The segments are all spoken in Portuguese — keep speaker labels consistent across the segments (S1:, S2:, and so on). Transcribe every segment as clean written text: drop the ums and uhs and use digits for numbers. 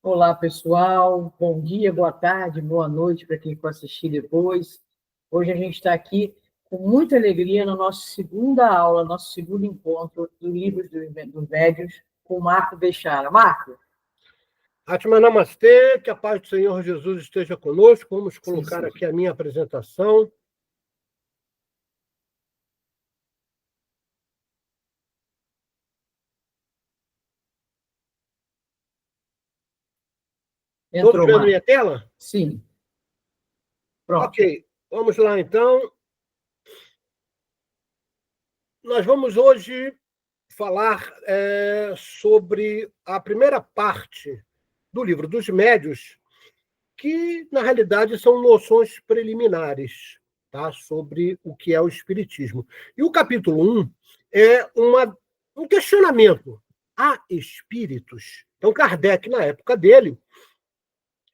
S1: Olá, pessoal. Bom dia, boa tarde, boa noite para quem for assistir depois. Hoje a gente está aqui com muita alegria na nossa segunda aula, nosso segundo encontro do Livro dos Médiuns com Marco Bechara. Marco?
S2: Atma Namastê, que a paz do Senhor Jesus esteja conosco. Vamos colocar
S1: Sim.
S2: aqui a minha apresentação. Todos vendo
S1: Marco?
S2: minha tela?
S1: Sim. Pronto.
S2: Ok, vamos lá então. Nós vamos hoje falar sobre a primeira parte do Livro dos Médiuns, que, na realidade, são noções preliminares, tá? Sobre o que é o Espiritismo. E o capítulo 1 é um questionamento. Há espíritos? Então, Kardec, na época dele,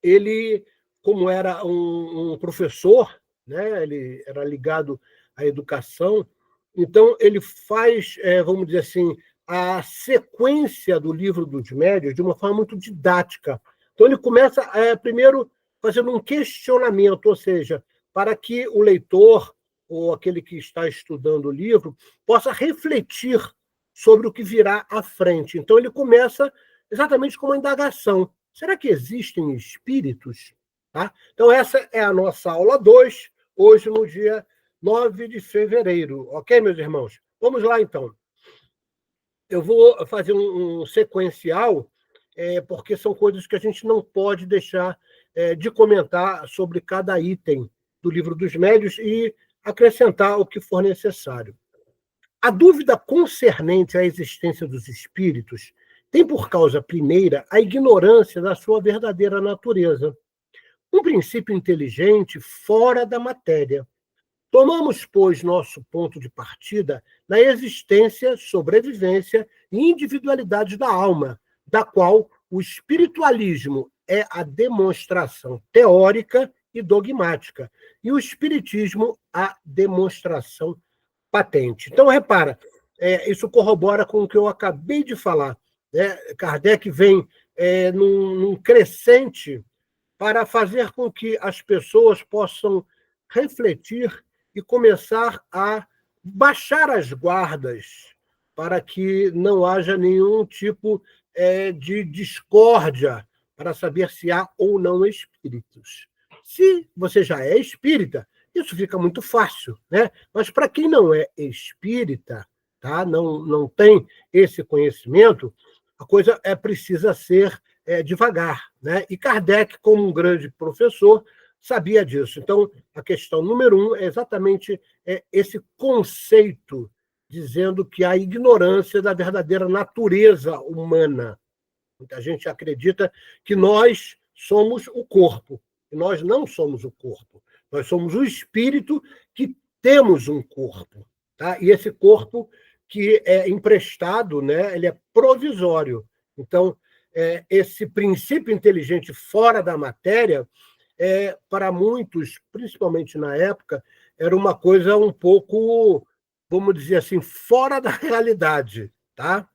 S2: ele, como era um professor, né? Ele era ligado à educação, então ele faz, vamos dizer assim, a sequência do Livro dos Médiuns de uma forma muito didática. Então ele começa, primeiro, fazendo um questionamento, ou seja, para que o leitor ou aquele que está estudando o livro possa refletir sobre o que virá à frente. Então ele começa exatamente com uma indagação. Será que existem espíritos? Tá? Então, essa é a nossa aula 2, hoje no dia 9 de fevereiro. Ok, meus irmãos? Vamos lá, então. Eu vou fazer um sequencial, porque são coisas que a gente não pode deixar de comentar sobre cada item do Livro dos Médiuns e acrescentar o que for necessário. A dúvida concernente à existência dos espíritos tem por causa primeira a ignorância da sua verdadeira natureza. Um princípio inteligente fora da matéria. Tomamos, pois, nosso ponto de partida na existência, sobrevivência e individualidade da alma, da qual o espiritualismo é a demonstração teórica e dogmática, e o espiritismo a demonstração patente. Então, repara, isso corrobora com o que eu acabei de falar. Né? Kardec vem num crescente para fazer com que as pessoas possam refletir e começar a baixar as guardas para que não haja nenhum tipo de discórdia para saber se há ou não espíritos. Se você já é espírita, isso fica muito fácil, né? Mas para quem não é espírita, tá? Não tem esse conhecimento, a coisa precisa ser devagar, né? E Kardec, como um grande professor, sabia disso. Então, a questão número 1 é exatamente esse conceito, dizendo que a ignorância da verdadeira natureza humana. Muita gente acredita que nós somos o corpo, e nós não somos o corpo. Nós somos o espírito que temos um corpo. Tá? E esse corpo que é emprestado, né, ele é provisório. Então, esse princípio inteligente fora da matéria, para muitos, principalmente na época, era uma coisa um pouco, vamos dizer assim, fora da realidade. Tá?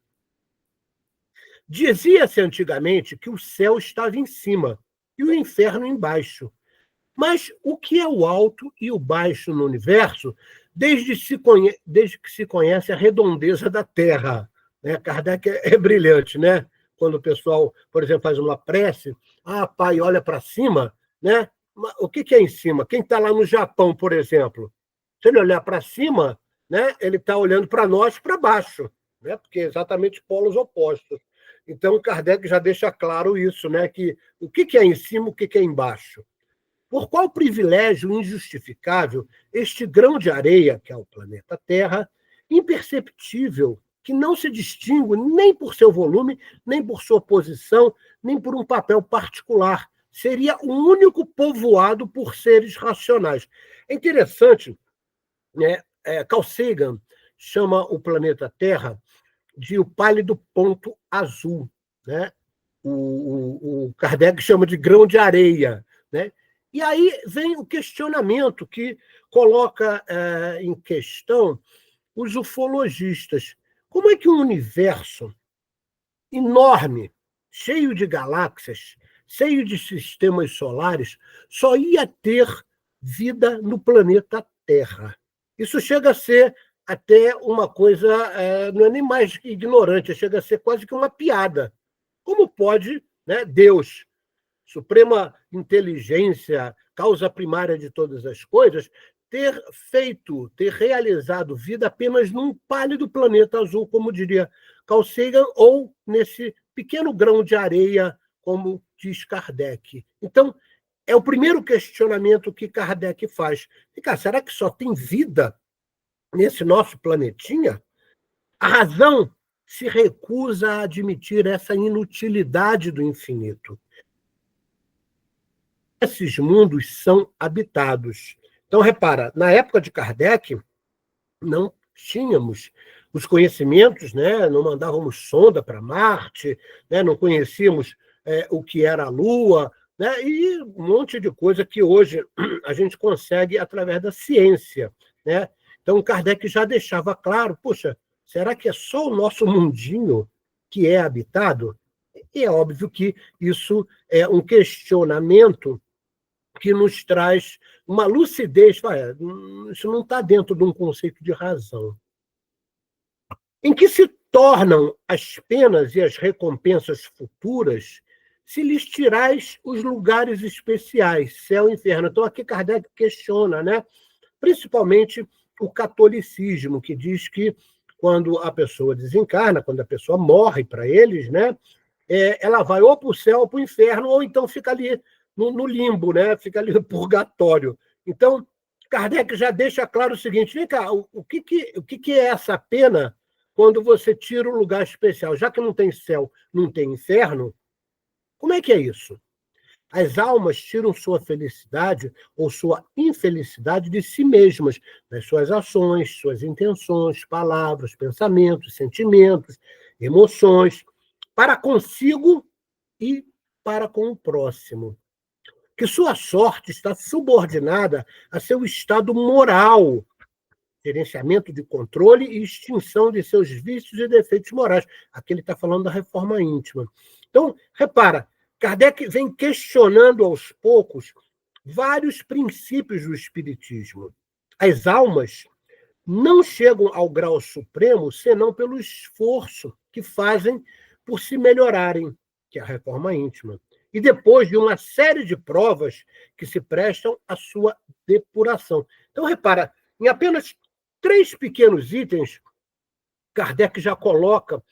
S2: Dizia-se antigamente que o céu estava em cima e o inferno embaixo. Mas o que é o alto e o baixo no universo, desde que se conhece a redondeza da Terra? Né? Kardec é brilhante, né? Quando o pessoal, por exemplo, faz uma prece, pai, olha para cima, né? O que é em cima? Quem está lá no Japão, por exemplo, se ele olhar para cima, né, ele está olhando para nós para baixo, né? Porque é exatamente polos opostos. Então, Kardec já deixa claro isso, né? Que o que é em cima, o que é embaixo. Por qual privilégio injustificável este grão de areia, que é o planeta Terra, imperceptível, que não se distingue nem por seu volume, nem por sua posição, nem por um papel particular, seria o único povoado por seres racionais? É interessante, né? Carl Sagan chama o planeta Terra de o pálido ponto azul, né? O Kardec chama de grão de areia, né? E aí vem o questionamento que coloca em questão os ufologistas. Como é que um universo enorme, cheio de galáxias, cheio de sistemas solares, só ia ter vida no planeta Terra. Isso chega a ser até uma coisa, não é nem mais ignorante, chega a ser quase que uma piada. Como pode, né, Deus, suprema inteligência, causa primária de todas as coisas, ter realizado vida apenas num pálido planeta azul, como diria Carl Sagan, ou nesse pequeno grão de areia, como diz Kardec. Então, é o primeiro questionamento que Kardec faz. E, cara, será que só tem vida nesse nosso planetinha? A razão se recusa a admitir essa inutilidade do infinito. Esses mundos são habitados. Então, repara, na época de Kardec, não tínhamos os conhecimentos, né? Não mandávamos sonda para Marte, né? Não conhecíamos o que era a Lua, né? E um monte de coisa que hoje a gente consegue através da ciência, né? Então, Kardec já deixava claro, poxa, será que é só o nosso mundinho que é habitado? E é óbvio que isso é um questionamento que nos traz uma lucidez. Isso não está dentro de um conceito de razão. Em que se tornam as penas e as recompensas futuras se lhes tirais os lugares especiais, céu e inferno? Então, aqui Kardec questiona, né? Principalmente o catolicismo, que diz que quando a pessoa desencarna, quando a pessoa morre para eles, né? Ela vai ou para o céu ou para o inferno, ou então fica ali no limbo, né? Fica ali no purgatório. Então, Kardec já deixa claro o seguinte: vem cá, o que é essa pena quando você tira um lugar especial? Já que não tem céu, não tem inferno, como é que é isso? As almas tiram sua felicidade ou sua infelicidade de si mesmas, das suas ações, suas intenções, palavras, pensamentos, sentimentos, emoções, para consigo e para com o próximo. Que sua sorte está subordinada a seu estado moral, gerenciamento de controle e extinção de seus vícios e defeitos morais. Aqui ele está falando da reforma íntima. Então, repara, Kardec vem questionando aos poucos vários princípios do Espiritismo. As almas não chegam ao grau supremo senão pelo esforço que fazem por se melhorarem, que é a reforma íntima, e depois de uma série de provas que se prestam à sua depuração. Então, repara, em apenas 3 pequenos itens, Kardec já coloca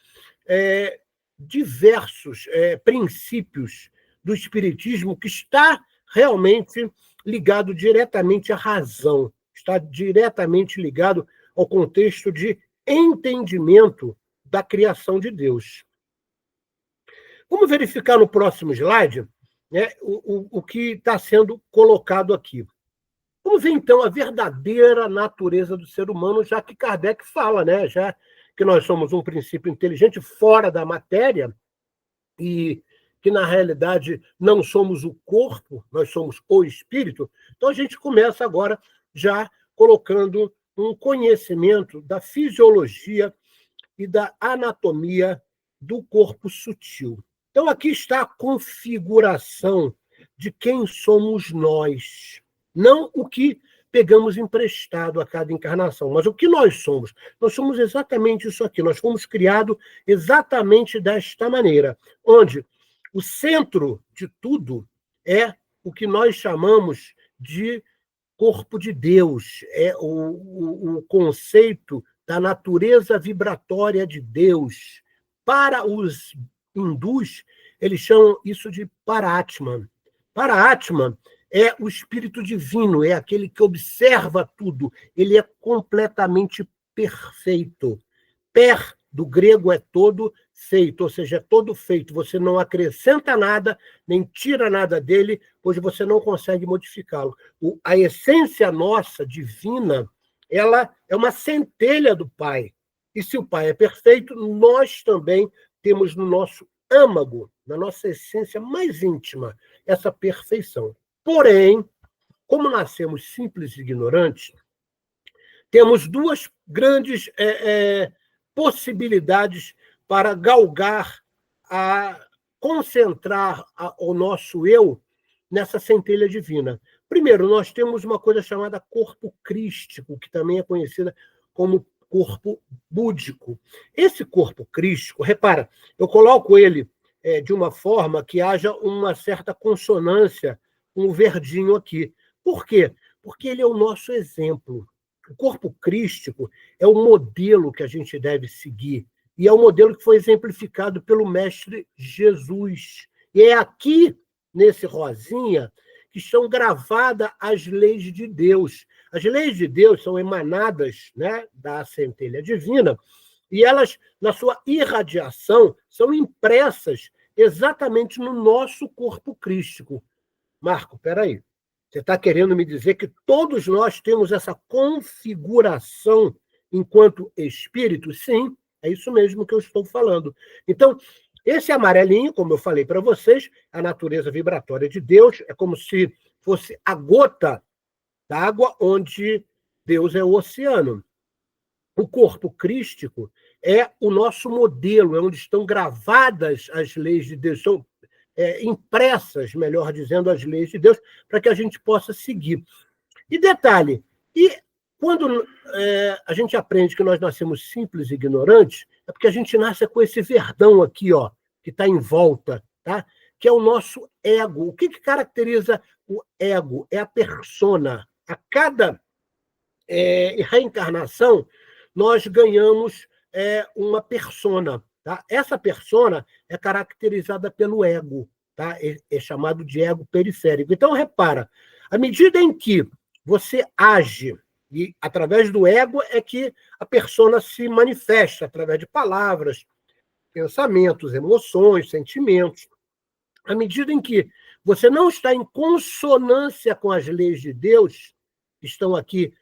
S2: diversos princípios do Espiritismo que está realmente ligado diretamente à razão, está diretamente ligado ao contexto de entendimento da criação de Deus. Vamos verificar no próximo slide, né, o que está sendo colocado aqui. Vamos ver, então, a verdadeira natureza do ser humano, já que Kardec fala, né, já que nós somos um princípio inteligente fora da matéria e que, na realidade, não somos o corpo, nós somos o espírito. Então, a gente começa agora já colocando um conhecimento da fisiologia e da anatomia do corpo sutil. Então, aqui está a configuração de quem somos nós. Não o que pegamos emprestado a cada encarnação, mas o que nós somos. Nós somos exatamente isso aqui. Nós fomos criados exatamente desta maneira, onde o centro de tudo é o que nós chamamos de corpo de Deus, é o conceito da natureza vibratória de Deus. Para os hindus, eles chamam isso de Paratman. Paratman é o espírito divino, é aquele que observa tudo, ele é completamente perfeito. Per, do grego, é todo feito, ou seja, é todo feito. Você não acrescenta nada, nem tira nada dele, pois você não consegue modificá-lo. A essência nossa, divina, ela é uma centelha do Pai. E se o Pai é perfeito, nós também temos no nosso âmago, na nossa essência mais íntima, essa perfeição. Porém, como nascemos simples e ignorantes, temos 2 grandes possibilidades para galgar concentrar o nosso eu nessa centelha divina. Primeiro, nós temos uma coisa chamada corpo crístico, que também é conhecida como corpo búdico. Esse corpo crístico, repara, eu coloco ele de uma forma que haja uma certa consonância com o verdinho aqui. Por quê? Porque ele é o nosso exemplo. O corpo crístico é o modelo que a gente deve seguir. E é o modelo que foi exemplificado pelo Mestre Jesus. E é aqui, nesse rosinha, que estão gravadas as leis de Deus. As leis de Deus são emanadas, né, da centelha divina, e elas, na sua irradiação, são impressas exatamente no nosso corpo crístico. Marco, peraí. Você está querendo me dizer que todos nós temos essa configuração enquanto espírito? Sim, é isso mesmo que eu estou falando. Então, esse amarelinho, como eu falei para vocês, a natureza vibratória de Deus, é como se fosse a gota d'água onde Deus é o oceano. O corpo crístico é o nosso modelo, é onde estão gravadas as leis de Deus, são impressas, melhor dizendo, as leis de Deus, para que a gente possa seguir. E detalhe, quando a gente aprende que nós nascemos simples e ignorantes, é porque a gente nasce com esse verdão aqui, ó, que está em volta, tá? Que é o nosso ego. O que caracteriza o ego? É a persona. A cada reencarnação, nós ganhamos uma persona. Tá? Essa persona é caracterizada pelo ego, tá? É chamado de ego periférico. Então, repara, à medida em que você age, e através do ego é que a persona se manifesta, através de palavras, pensamentos, emoções, sentimentos. À medida em que você não está em consonância com as leis de Deus, que estão aqui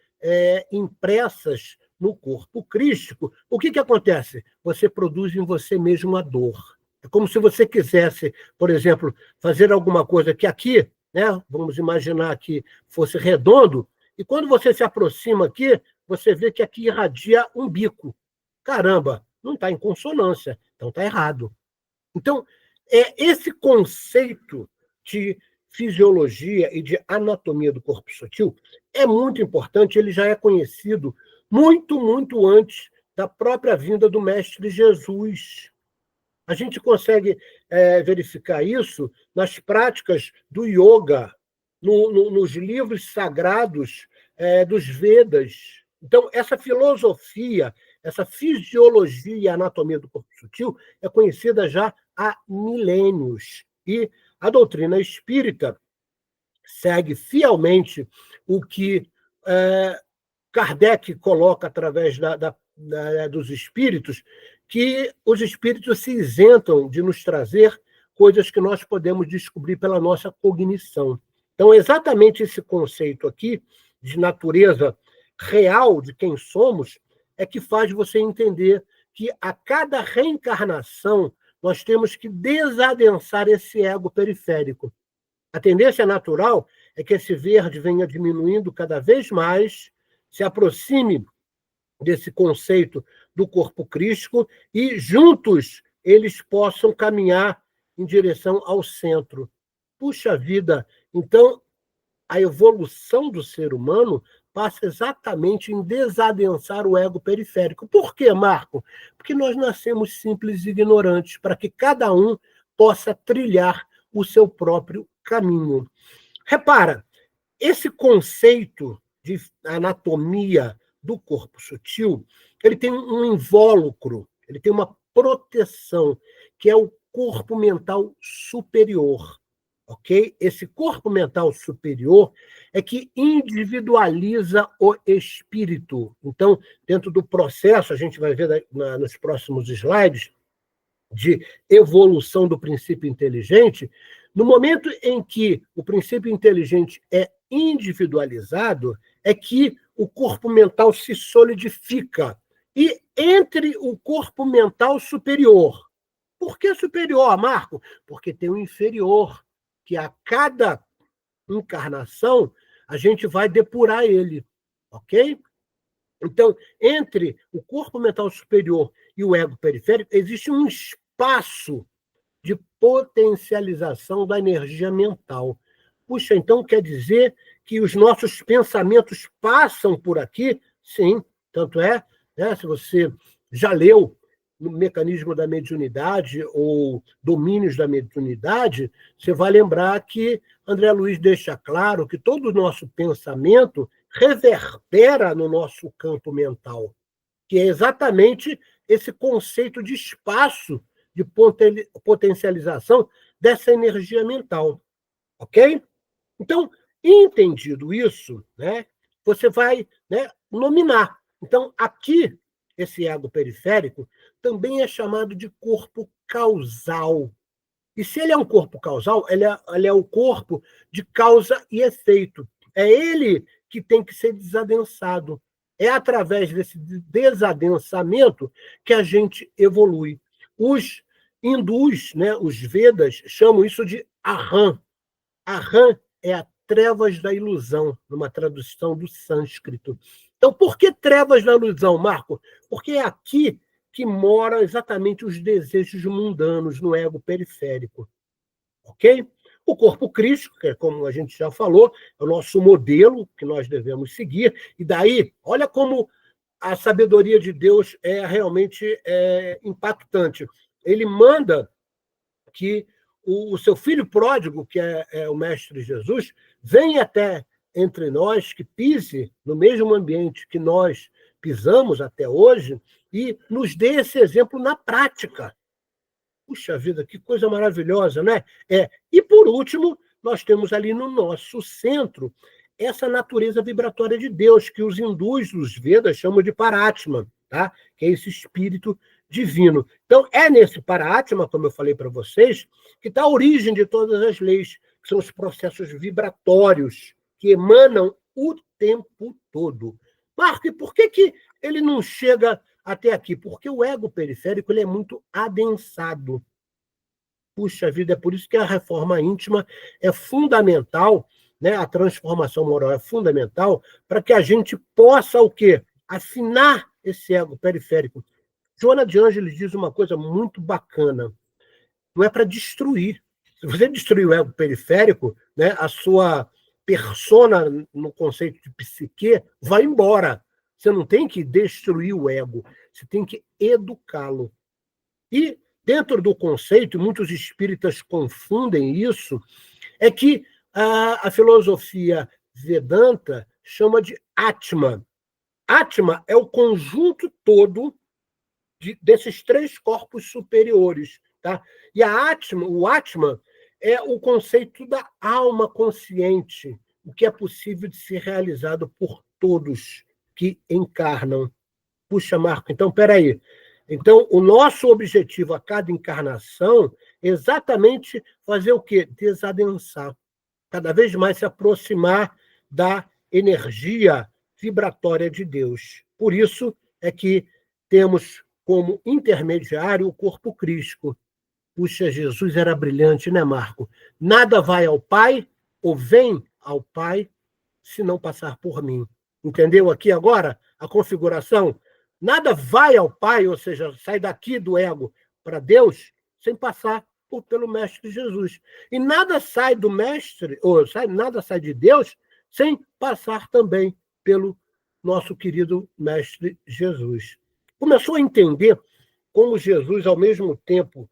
S2: impressas no corpo crístico, o que acontece? Você produz em você mesmo a dor. É como se você quisesse, por exemplo, fazer alguma coisa que aqui, né, vamos imaginar que fosse redondo, e quando você se aproxima aqui, você vê que aqui irradia um bico. Caramba, não está em consonância, então está errado. Então, esse conceito de fisiologia e de anatomia do corpo sutil é muito importante, ele já é conhecido muito, muito antes da própria vinda do Mestre Jesus. A gente consegue verificar isso nas práticas do yoga, nos livros sagrados dos Vedas. Então, essa filosofia, essa fisiologia e anatomia do corpo sutil é conhecida já há milênios. E a doutrina espírita segue fielmente o que Kardec coloca através dos espíritos, que os espíritos se isentam de nos trazer coisas que nós podemos descobrir pela nossa cognição. Então, exatamente esse conceito aqui de natureza real de quem somos é que faz você entender que a cada reencarnação nós temos que desadensar esse ego periférico. A tendência natural é que esse verde venha diminuindo cada vez mais, se aproxime desse conceito do corpo crístico e juntos eles possam caminhar em direção ao centro. Puxa vida, então a evolução do ser humano passa exatamente em desadensar o ego periférico. Por quê, Marco? Porque nós nascemos simples e ignorantes, para que cada um possa trilhar o seu próprio caminho. Repara, esse conceito de anatomia do corpo sutil, ele tem um invólucro, ele tem uma proteção, que é o corpo mental superior. Ok? Esse corpo mental superior é que individualiza o espírito. Então, dentro do processo, a gente vai ver nos próximos slides, de evolução do princípio inteligente, no momento em que o princípio inteligente é individualizado, é que o corpo mental se solidifica. E entre o corpo mental superior. Por que superior, Marco? Porque tem o inferior, que a cada encarnação a gente vai depurar ele, ok? Então, entre o corpo mental superior e o ego periférico, existe um espaço de potencialização da energia mental. Puxa, então quer dizer que os nossos pensamentos passam por aqui? Sim, tanto é, né, se você já leu no Mecanismo da Mediunidade ou Domínios da Mediunidade, você vai lembrar que André Luiz deixa claro que todo o nosso pensamento reverbera no nosso campo mental, que é exatamente esse conceito de espaço de potencialização dessa energia mental, ok? Então, entendido isso, né, você vai, né, nominar. Então, aqui, esse ego periférico também é chamado de corpo causal. E se ele é um corpo causal, ele é o corpo de causa e efeito. É ele que tem que ser desadensado. É através desse desadensamento que a gente evolui. Os hindus, né, os Vedas, chamam isso de Aham. Aham é a trevas da ilusão, numa tradução do sânscrito. Então, por que trevas da ilusão, Marco? Porque é aqui que moram exatamente os desejos mundanos no ego periférico. Ok? O corpo crístico, que é como a gente já falou, é o nosso modelo que nós devemos seguir. E daí, olha como a sabedoria de Deus é realmente impactante. Ele manda que o seu filho pródigo, que é o Mestre Jesus, venha até entre nós, que pise no mesmo ambiente que nós pisamos até hoje e nos dê esse exemplo na prática. Puxa vida, que coisa maravilhosa, né? E, por último, nós temos ali no nosso centro essa natureza vibratória de Deus, que os hindus, os Vedas, chamam de Paratma, tá? Que é esse espírito divino. Então, é nesse Paratma, como eu falei para vocês, que está a origem de todas as leis, que são os processos vibratórios que emanam o tempo todo. Marco, e por que ele não chega até aqui? Porque o ego periférico ele é muito adensado. Puxa vida, é por isso que a reforma íntima é fundamental, né? A transformação moral é fundamental para que a gente possa o quê? Afinar esse ego periférico. Joana de Ângeles diz uma coisa muito bacana. Não é para destruir. Se você destruir o ego periférico, né, a sua persona no conceito de psique vai embora. Você não tem que destruir o ego, você tem que educá-lo. E dentro do conceito, muitos espíritas confundem isso, é que a filosofia Vedanta chama de Atma. Atma é o conjunto todo desses três corpos superiores. Tá? E o Atma é o conceito da alma consciente, o que é possível de ser realizado por todos que encarnam. Puxa, Marco, então, peraí. Então, o nosso objetivo a cada encarnação é exatamente fazer o quê? Desadensar. Cada vez mais se aproximar da energia vibratória de Deus. Por isso é que temos como intermediário o corpo crístico. Puxa, Jesus era brilhante, né, Marco? Nada vai ao Pai, ou vem ao Pai, se não passar por mim. Entendeu aqui agora a configuração? Nada vai ao Pai, ou seja, sai daqui do ego para Deus, sem passar pelo Mestre Jesus. E nada sai do Mestre, nada sai de Deus, sem passar também pelo nosso querido Mestre Jesus. Começou a entender como Jesus, ao mesmo tempo,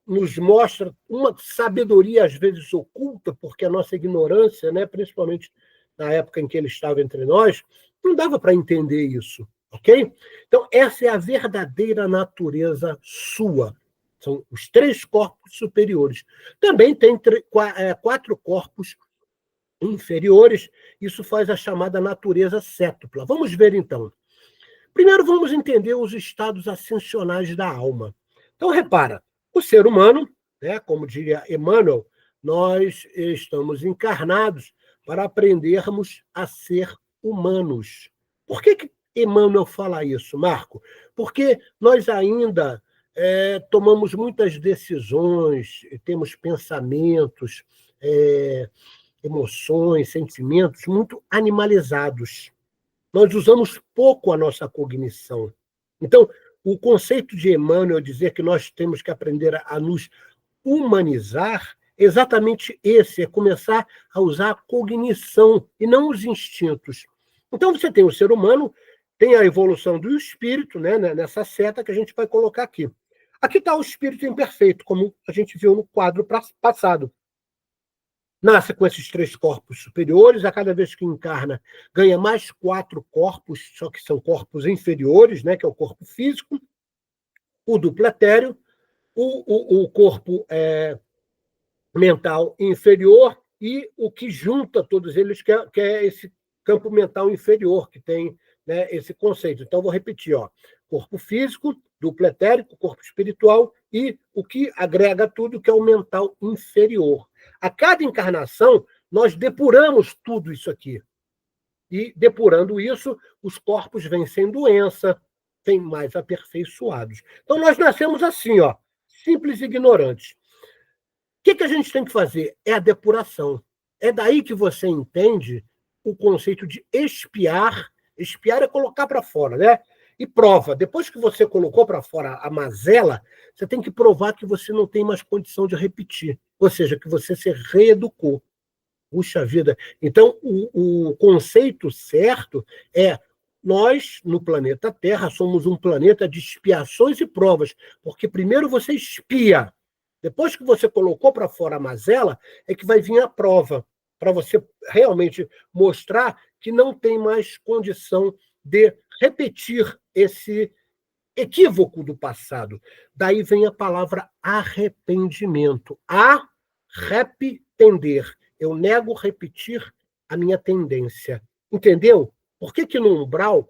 S2: nos mostra uma sabedoria, às vezes, oculta, porque a nossa ignorância, né, principalmente na época em que ele estava entre nós, não dava para entender isso, ok? Então, essa é a verdadeira natureza sua. São os três corpos superiores. Também tem 4 corpos inferiores, isso faz a chamada natureza sétupla. Vamos ver, então. Primeiro, vamos entender os estados ascensionais da alma. Então, repara, o ser humano, né, como diria Emmanuel, nós estamos encarnados para aprendermos a ser humanos. Por que Emmanuel fala isso, Marco? Porque nós ainda tomamos muitas decisões, temos pensamentos, emoções, sentimentos muito animalizados. Nós usamos pouco a nossa cognição. Então, o conceito de Emmanuel dizer que nós temos que aprender a nos humanizar, exatamente esse, é começar a usar a cognição e não os instintos. Então, você tem o ser humano, tem a evolução do espírito, né, nessa seta que a gente vai colocar aqui. Aqui está o espírito imperfeito, como a gente viu no quadro passado. Nasce com esses 3 corpos superiores, a cada vez que encarna, ganha mais 4 corpos, só que são corpos inferiores, né, que é o corpo físico, o duplo etéreo, o corpo mental inferior e o que junta todos eles, que é esse campo mental inferior, que tem, né, esse conceito. Então, vou repetir, ó, corpo físico, duplo etérico, corpo espiritual e o que agrega tudo, que é o mental inferior. A cada encarnação, nós depuramos tudo isso aqui. E, depurando isso, os corpos vêm sem doença, vêm mais aperfeiçoados. Então, nós nascemos assim, ó, simples e ignorantes. O que a gente tem que fazer? É a depuração. É daí que você entende o conceito de expiar. Expiar é colocar para fora, né? E prova. Depois que você colocou para fora a mazela, você tem que provar que você não tem mais condição de repetir. Ou seja, que você se reeducou. Puxa vida. Então, o conceito certo é: nós, no planeta Terra, somos um planeta de expiações e provas. Porque primeiro você expia. Depois que você colocou para fora a mazela, é que vai vir a prova, para você realmente mostrar que não tem mais condição de repetir esse equívoco do passado. Daí vem a palavra arrependimento. Arrepender. Eu nego repetir a minha tendência. Entendeu? Por que no umbral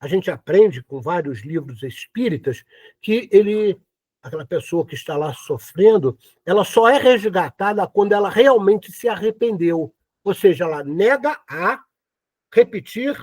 S2: a gente aprende com vários livros espíritas que aquela pessoa que está lá sofrendo, ela só é resgatada quando ela realmente se arrependeu. Ou seja, ela nega a repetir,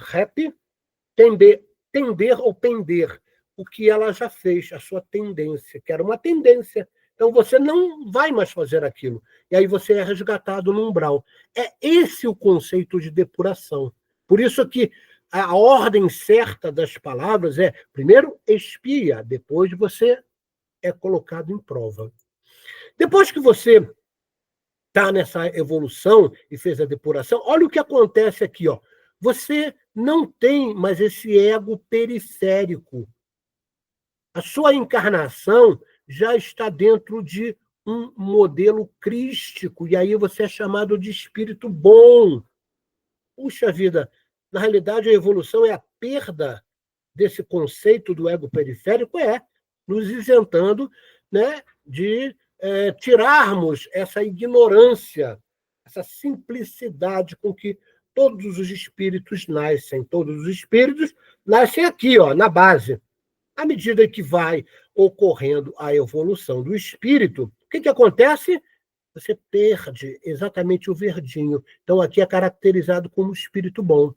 S2: tender ou pender o que ela já fez, a sua tendência, que era uma tendência. Então, você não vai mais fazer aquilo. E aí você é resgatado no umbral. É esse o conceito de depuração. Por isso que a ordem certa das palavras é: primeiro expia, depois você é colocado em prova. Depois que você está nessa evolução e fez a depuração, olha o que acontece aqui, ó. Você não tem mais esse ego periférico. A sua encarnação já está dentro de um modelo crístico, e aí você é chamado de espírito bom. Puxa vida, na realidade a evolução é a perda desse conceito do ego periférico, nos isentando, né, de tirarmos essa ignorância, essa simplicidade com que todos os espíritos nascem. Todos os espíritos nascem aqui, ó, na base. À medida que vai ocorrendo a evolução do espírito, o que acontece? Você perde exatamente o verdinho. Então, aqui é caracterizado como espírito bom.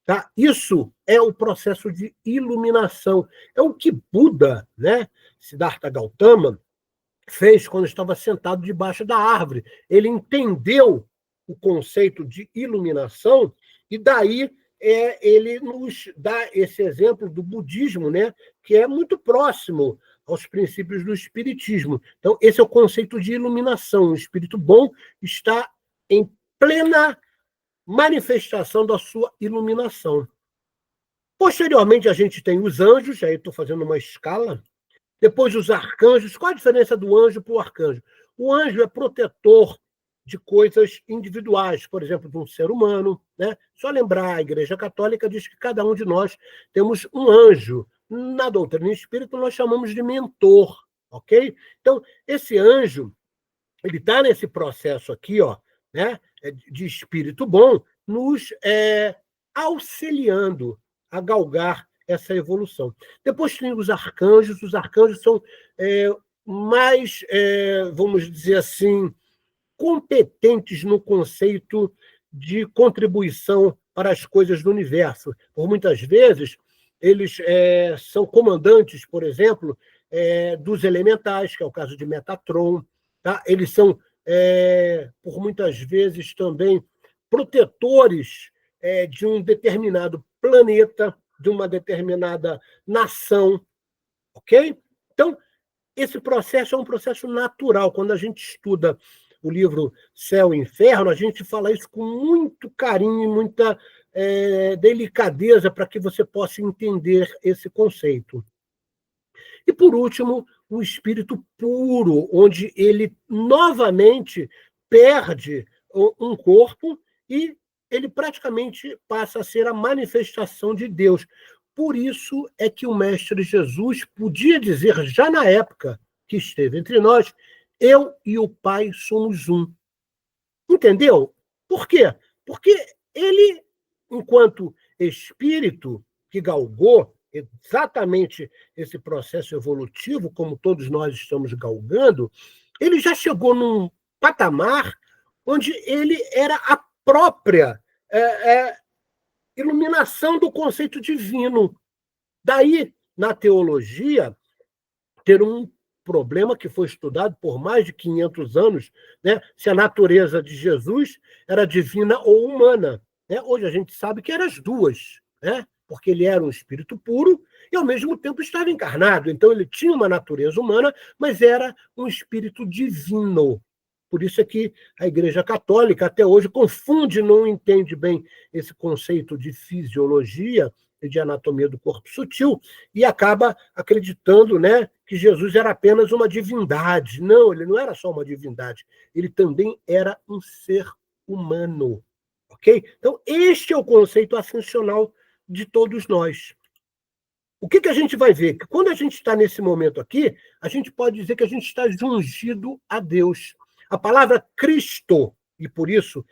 S2: Tá? Isso é o processo de iluminação. É o que Buda, né, Siddhartha Gautama, fez quando estava sentado debaixo da árvore. Ele entendeu o conceito de iluminação e daí ele nos dá esse exemplo do budismo, né, que é muito próximo aos princípios do espiritismo. Então, esse é o conceito de iluminação. O espírito bom está em plena manifestação da sua iluminação. Posteriormente, a gente tem os anjos, aí estou fazendo uma escala. Depois, os arcanjos. Qual a diferença do anjo para o arcanjo? O anjo é protetor de coisas individuais, por exemplo, de um ser humano, né? Só lembrar, a Igreja Católica diz que cada um de nós temos um anjo. Na doutrina espírita, nós chamamos de mentor, ok? Então, esse anjo, ele está nesse processo aqui, ó, né, de espírito bom, nos auxiliando a galgar essa evolução. Depois tem os arcanjos são mais, vamos dizer assim, competentes no conceito de contribuição para as coisas do universo. Por muitas vezes, eles são comandantes, por exemplo, dos elementais, que é o caso de Metatron. Tá? Eles são, por muitas vezes, também protetores de um determinado planeta, de uma determinada nação. ok? Então, esse processo é um processo natural. Quando a gente estuda o livro Céu e Inferno, a gente fala isso com muito carinho e muita delicadeza para que você possa entender esse conceito. E, por último, o espírito puro, onde ele novamente perde um corpo e ele praticamente passa a ser a manifestação de Deus. Por isso é que o Mestre Jesus podia dizer, já na época que esteve entre nós, eu e o Pai somos um. Entendeu? Por quê? Porque ele, enquanto espírito que galgou exatamente esse processo evolutivo, como todos nós estamos galgando, ele já chegou num patamar onde ele era a própria iluminação do conceito divino. Daí, na teologia, ter um problema que foi estudado por mais de 500 anos, né? Se a natureza de Jesus era divina ou humana. Né? Hoje a gente sabe que eram as duas, né? Porque ele era um espírito puro e, ao mesmo tempo, estava encarnado. Então, ele tinha uma natureza humana, mas era um espírito divino. Por isso é que a Igreja Católica, até hoje, confunde, não entende bem esse conceito de fisiologia e de anatomia do corpo sutil, e acaba acreditando, né, que Jesus era apenas uma divindade. Não, ele não era só uma divindade, ele também era um ser humano. Ok? Então, este é o conceito ascensional de todos nós. O que a gente vai ver? Que quando a gente está nesse momento aqui, a gente pode dizer que a gente está jungido a Deus. A palavra Cristo, e por isso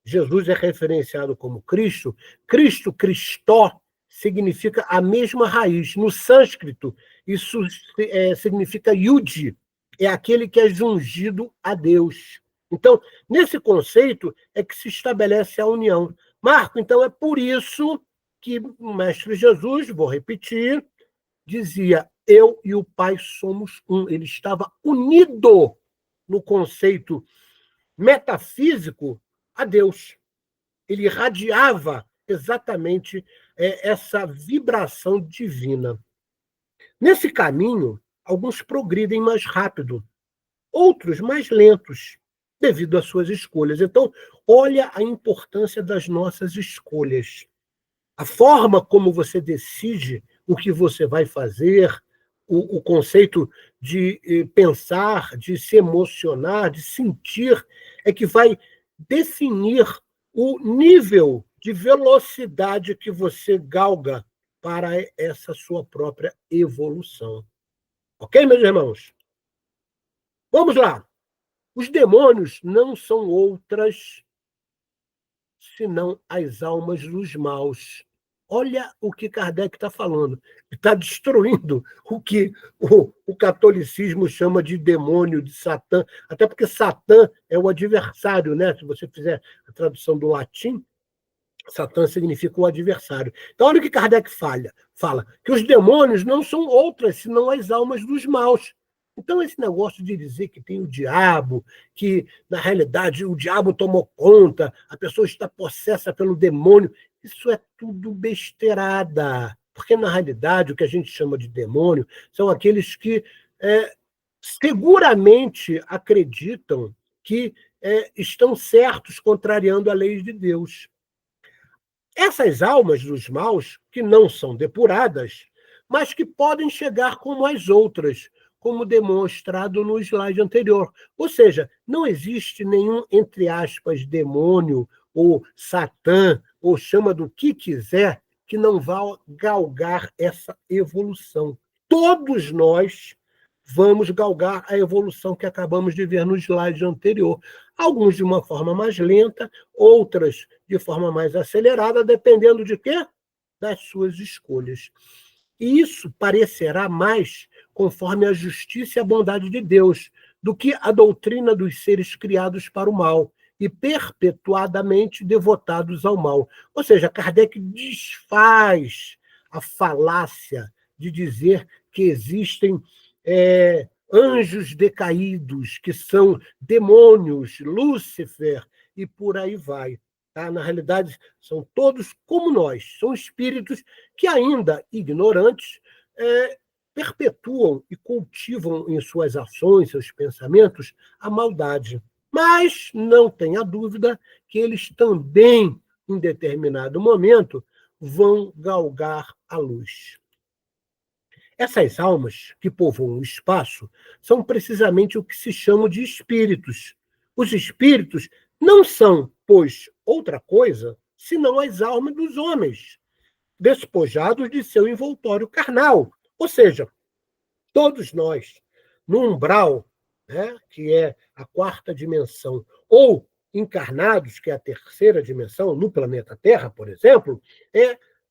S2: Jesus é referenciado como Cristo, Cristo, Cristó, significa a mesma raiz. No sânscrito, isso significa Yud, é aquele que é jungido a Deus. Então, nesse conceito é que se estabelece a união. Marco, então é por isso que o Mestre Jesus, vou repetir, dizia, eu e o Pai somos um. Ele estava unido no conceito metafísico a Deus. Ele irradiava exatamente essa vibração divina. Nesse caminho, alguns progridem mais rápido, outros mais lentos, devido às suas escolhas. Então, olha a importância das nossas escolhas. A forma como você decide o que você vai fazer, o conceito de pensar, de se emocionar, de sentir, é que vai definir o nível de velocidade que você galga para essa sua própria evolução. Ok, meus irmãos? Vamos lá. Os demônios não são outras senão as almas dos maus. Olha o que Kardec está falando. Está destruindo o que o catolicismo chama de demônio, de Satã, até porque Satã é o adversário, né? Se você fizer a tradução do latim, Satã significa o adversário. Então, olha o que Kardec fala, que os demônios não são outras, senão as almas dos maus. Então, esse negócio de dizer que tem o diabo, que, na realidade, o diabo tomou conta, a pessoa está possessa pelo demônio, isso é tudo besteirada. Porque, na realidade, o que a gente chama de demônio são aqueles que seguramente acreditam que estão certos, contrariando a lei de Deus. Essas almas dos maus, que não são depuradas, mas que podem chegar como as outras, como demonstrado no slide anterior. Ou seja, não existe nenhum, entre aspas, demônio ou Satã, ou chama do que quiser, que não vá galgar essa evolução. Todos nós vamos galgar a evolução que acabamos de ver no slide anterior. Alguns de uma forma mais lenta, outras de forma mais acelerada, dependendo de quê? Das suas escolhas. E isso parecerá mais conforme a justiça e a bondade de Deus, do que a doutrina dos seres criados para o mal e perpetuadamente devotados ao mal. Ou seja, Kardec desfaz a falácia de dizer que existem anjos decaídos, que são demônios, Lúcifer, e por aí vai. Tá? Na realidade, são todos como nós, são espíritos que, ainda ignorantes, perpetuam e cultivam em suas ações, seus pensamentos, a maldade. Mas não tenha dúvida que eles também, em determinado momento, vão galgar a luz. Essas almas que povoam o espaço são precisamente o que se chama de espíritos. Os espíritos não são, pois, outra coisa senão as almas dos homens, despojados de seu envoltório carnal. Ou seja, todos nós, no umbral, né, que é a quarta dimensão, ou encarnados, que é a terceira dimensão, no planeta Terra, por exemplo,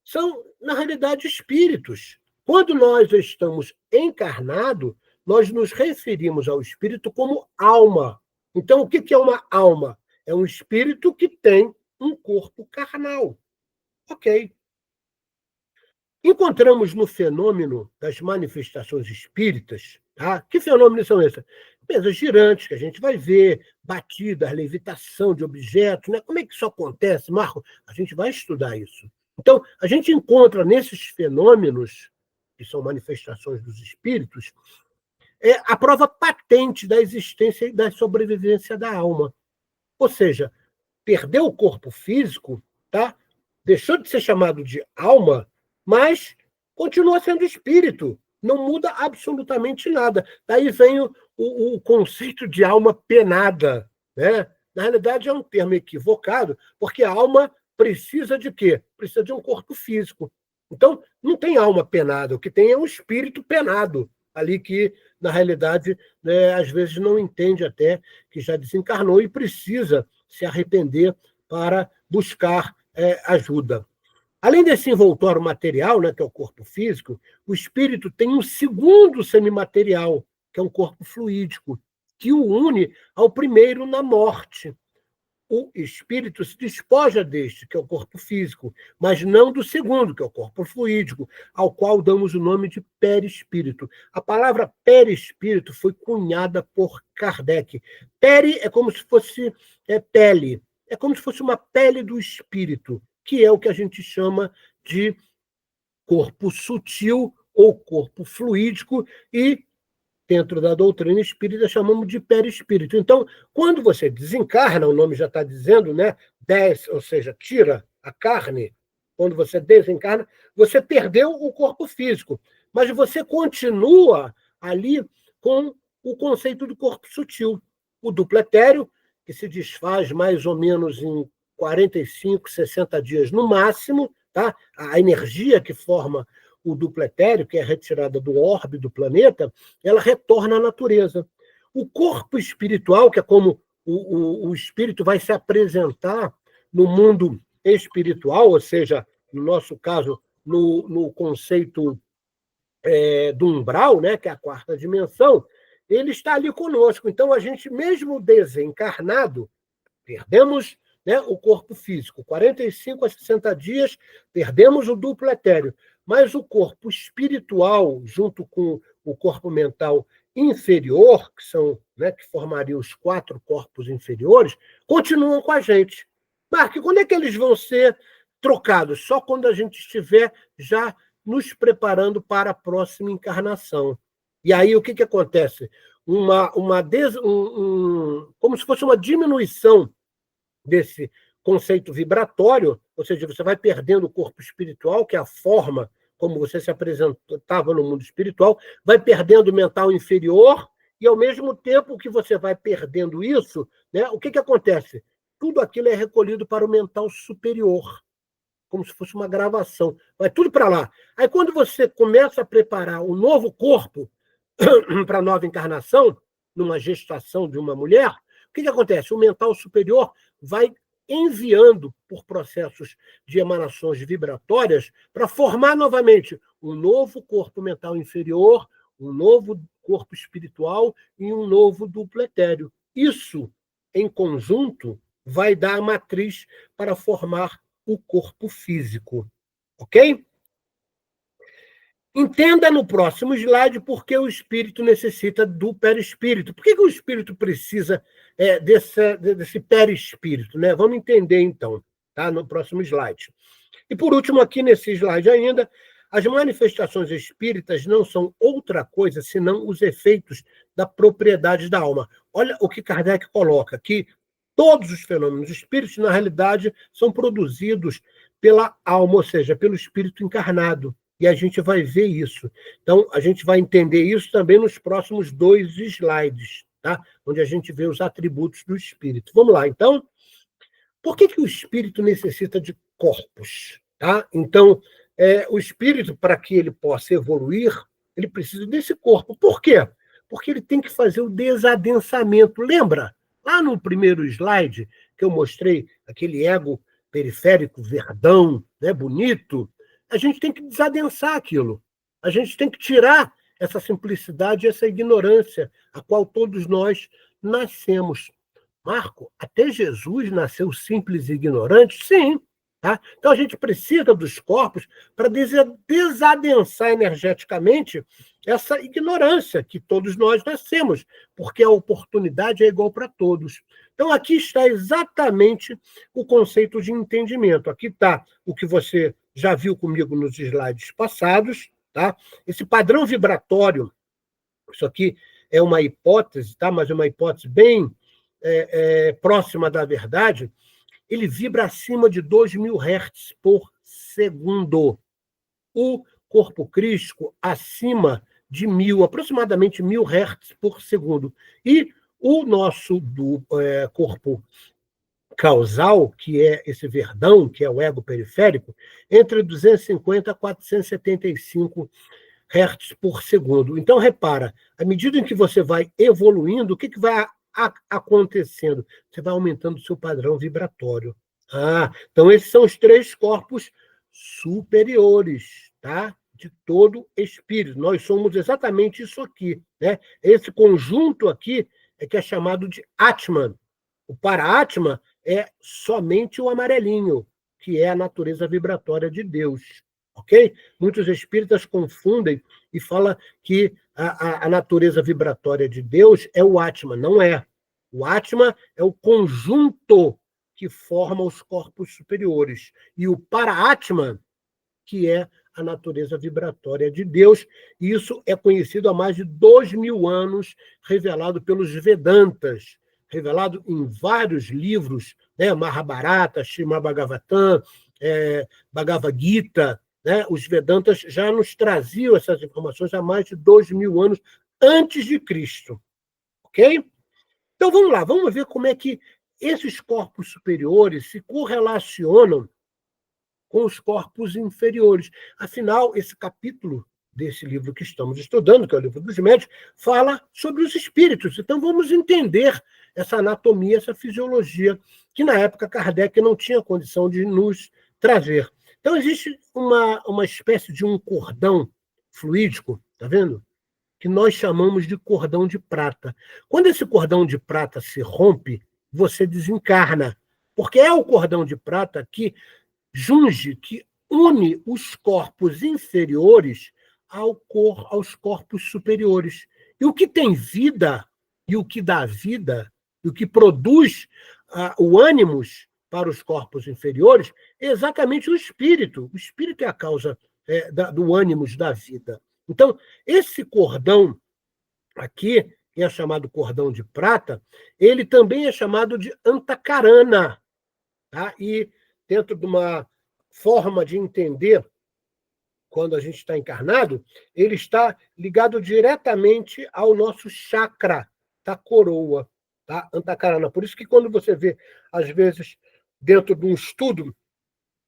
S2: são, na realidade, espíritos. Quando nós estamos encarnados, nós nos referimos ao espírito como alma. Então, o que é uma alma? É um espírito que tem um corpo carnal. Ok. Encontramos no fenômeno das manifestações espíritas, tá? Que fenômenos são esses? Mesas girantes, que a gente vai ver, batidas, levitação de objetos, né? Como é que isso acontece, Marco? A gente vai estudar isso. Então, a gente encontra nesses fenômenos, que são manifestações dos espíritos, a prova patente da existência e da sobrevivência da alma. Ou seja, perdeu o corpo físico, tá? Deixou de ser chamado de alma, mas continua sendo espírito. Não muda absolutamente nada. Daí vem o conceito de alma penada, né? Na realidade, é um termo equivocado, porque a alma precisa de quê? Precisa de um corpo físico. Então, não tem alma penada. O que tem é um espírito penado, ali que, na realidade, né, às vezes não entende até que já desencarnou e precisa se arrepender para buscar ajuda. Além desse envoltório material, né, que é o corpo físico, o espírito tem um segundo semimaterial, que é um corpo fluídico, que o une ao primeiro na morte. O espírito se despoja deste, que é o corpo físico, mas não do segundo, que é o corpo fluídico, ao qual damos o nome de perispírito. A palavra perispírito foi cunhada por Kardec. Peri é como se fosse pele, é como se fosse uma pele do espírito, que é o que a gente chama de corpo sutil ou corpo fluídico, e dentro da doutrina espírita chamamos de perispírito. Então, quando você desencarna, o nome já está dizendo, né? Ou seja, tira a carne. Quando você desencarna, você perdeu o corpo físico, mas você continua ali com o conceito do corpo sutil. O duplo etéreo, que se desfaz mais ou menos em 45, 60 dias no máximo, tá? A energia que forma o duplo etéreo, que é retirada do orbe do planeta, ela retorna à natureza. O corpo espiritual, que é como o espírito vai se apresentar no mundo espiritual, ou seja, no nosso caso, no conceito do umbral, né, que é a quarta dimensão, ele está ali conosco. Então, a gente, mesmo desencarnado, perdemos, né, o corpo físico, 45 a 60 dias, perdemos o duplo etéreo, mas o corpo espiritual, junto com o corpo mental inferior, que são, né, que formariam os 4 corpos inferiores, continuam com a gente. Mark, quando é que eles vão ser trocados? Só quando a gente estiver já nos preparando para a próxima encarnação. E aí o que acontece? Como se fosse uma diminuição desse conceito vibratório, ou seja, você vai perdendo o corpo espiritual, que é a forma como você se apresentava no mundo espiritual, vai perdendo o mental inferior, e ao mesmo tempo que você vai perdendo isso, né, o que acontece? Tudo aquilo é recolhido para o mental superior, como se fosse uma gravação. Vai tudo para lá. Aí, quando você começa a preparar um novo corpo para a nova encarnação, numa gestação de uma mulher, o que acontece? O mental superior vai enviando por processos de emanações vibratórias para formar novamente um novo corpo mental inferior, um novo corpo espiritual e um novo duplo etéreo. Isso, em conjunto, vai dar a matriz para formar o corpo físico. Ok? Entenda no próximo slide por que o espírito necessita do perispírito. Por que o espírito precisa desse perispírito? Né? Vamos entender, então, tá? No próximo slide. E, por último, aqui nesse slide ainda, as manifestações espíritas não são outra coisa senão os efeitos da propriedade da alma. Olha o que Kardec coloca, que todos os fenômenos espíritos, na realidade, são produzidos pela alma, ou seja, pelo espírito encarnado. E a gente vai ver isso. Então, a gente vai entender isso também nos próximos 2 slides, tá? Onde a gente vê os atributos do espírito. Vamos lá, então. Por que o espírito necessita de corpos? Tá? Então, o espírito, para que ele possa evoluir, ele precisa desse corpo. Por quê? Porque ele tem que fazer o desadensamento. Lembra? Lá no primeiro slide, que eu mostrei aquele ego periférico, verdão, né, bonito, a gente tem que desadensar aquilo. A gente tem que tirar essa simplicidade, essa ignorância, a qual todos nós nascemos. Marco, até Jesus nasceu simples e ignorante? Sim. Tá? Então a gente precisa dos corpos para desadensar energeticamente essa ignorância que todos nós nascemos, porque a oportunidade é igual para todos. Então aqui está exatamente o conceito de entendimento. Aqui está o que você já viu comigo nos slides passados, tá? Esse padrão vibratório, isso aqui é uma hipótese, tá? Mas é uma hipótese bem próxima da verdade. Ele vibra acima de 2.000 Hz por segundo. O corpo crístico acima de 1.000, aproximadamente 1.000 Hz por segundo. E o nosso corpo causal, que é esse verdão, que é o ego periférico, entre 250 a 475 Hz por segundo. Então, repara, à medida em que você vai evoluindo, o que vai acontecendo? Você vai aumentando o seu padrão vibratório. Então esses são os 3 corpos superiores, tá? De todo espírito. Nós somos exatamente isso aqui, né? Esse conjunto aqui é que é chamado de Atman. O para-Atman é somente o amarelinho, que é a natureza vibratória de Deus. Ok? Muitos espíritas confundem e falam que a natureza vibratória de Deus é o Atman. Não é. O Atman é o conjunto que forma os corpos superiores. E o para-Atman, que é a natureza vibratória de Deus. E isso é conhecido há mais de 2.000 anos, revelado pelos Vedantas, revelado em vários livros, né? Mahabharata, Srimad Bhagavatam, Bhagavad Gita, né? Os Vedantas já nos traziam essas informações há mais de 2.000 anos antes de Cristo. Ok? Então vamos lá, vamos ver como é que esses corpos superiores se correlacionam com os corpos inferiores. Afinal, esse capítulo desse livro que estamos estudando, que é o Livro dos Médiuns, fala sobre os espíritos. Então vamos entender essa anatomia, essa fisiologia, que na época Kardec não tinha condição de nos trazer. Então existe uma espécie de um cordão fluídico, tá vendo? Que nós chamamos de cordão de prata. Quando esse cordão de prata se rompe, você desencarna, porque é o cordão de prata que junge, que une os corpos inferiores aos corpos superiores. E o que tem vida, e o que dá vida, e o que produz o ânimos para os corpos inferiores, é exatamente o espírito. O espírito é a causa do ânimos da vida. Então, esse cordão aqui, que é chamado cordão de prata, ele também é chamado de antacarana. Tá? E dentro de uma forma de entender, quando a gente está encarnado, ele está ligado diretamente ao nosso chakra da coroa, tá? Antacarana. Por isso que quando você vê, às vezes, dentro de um estudo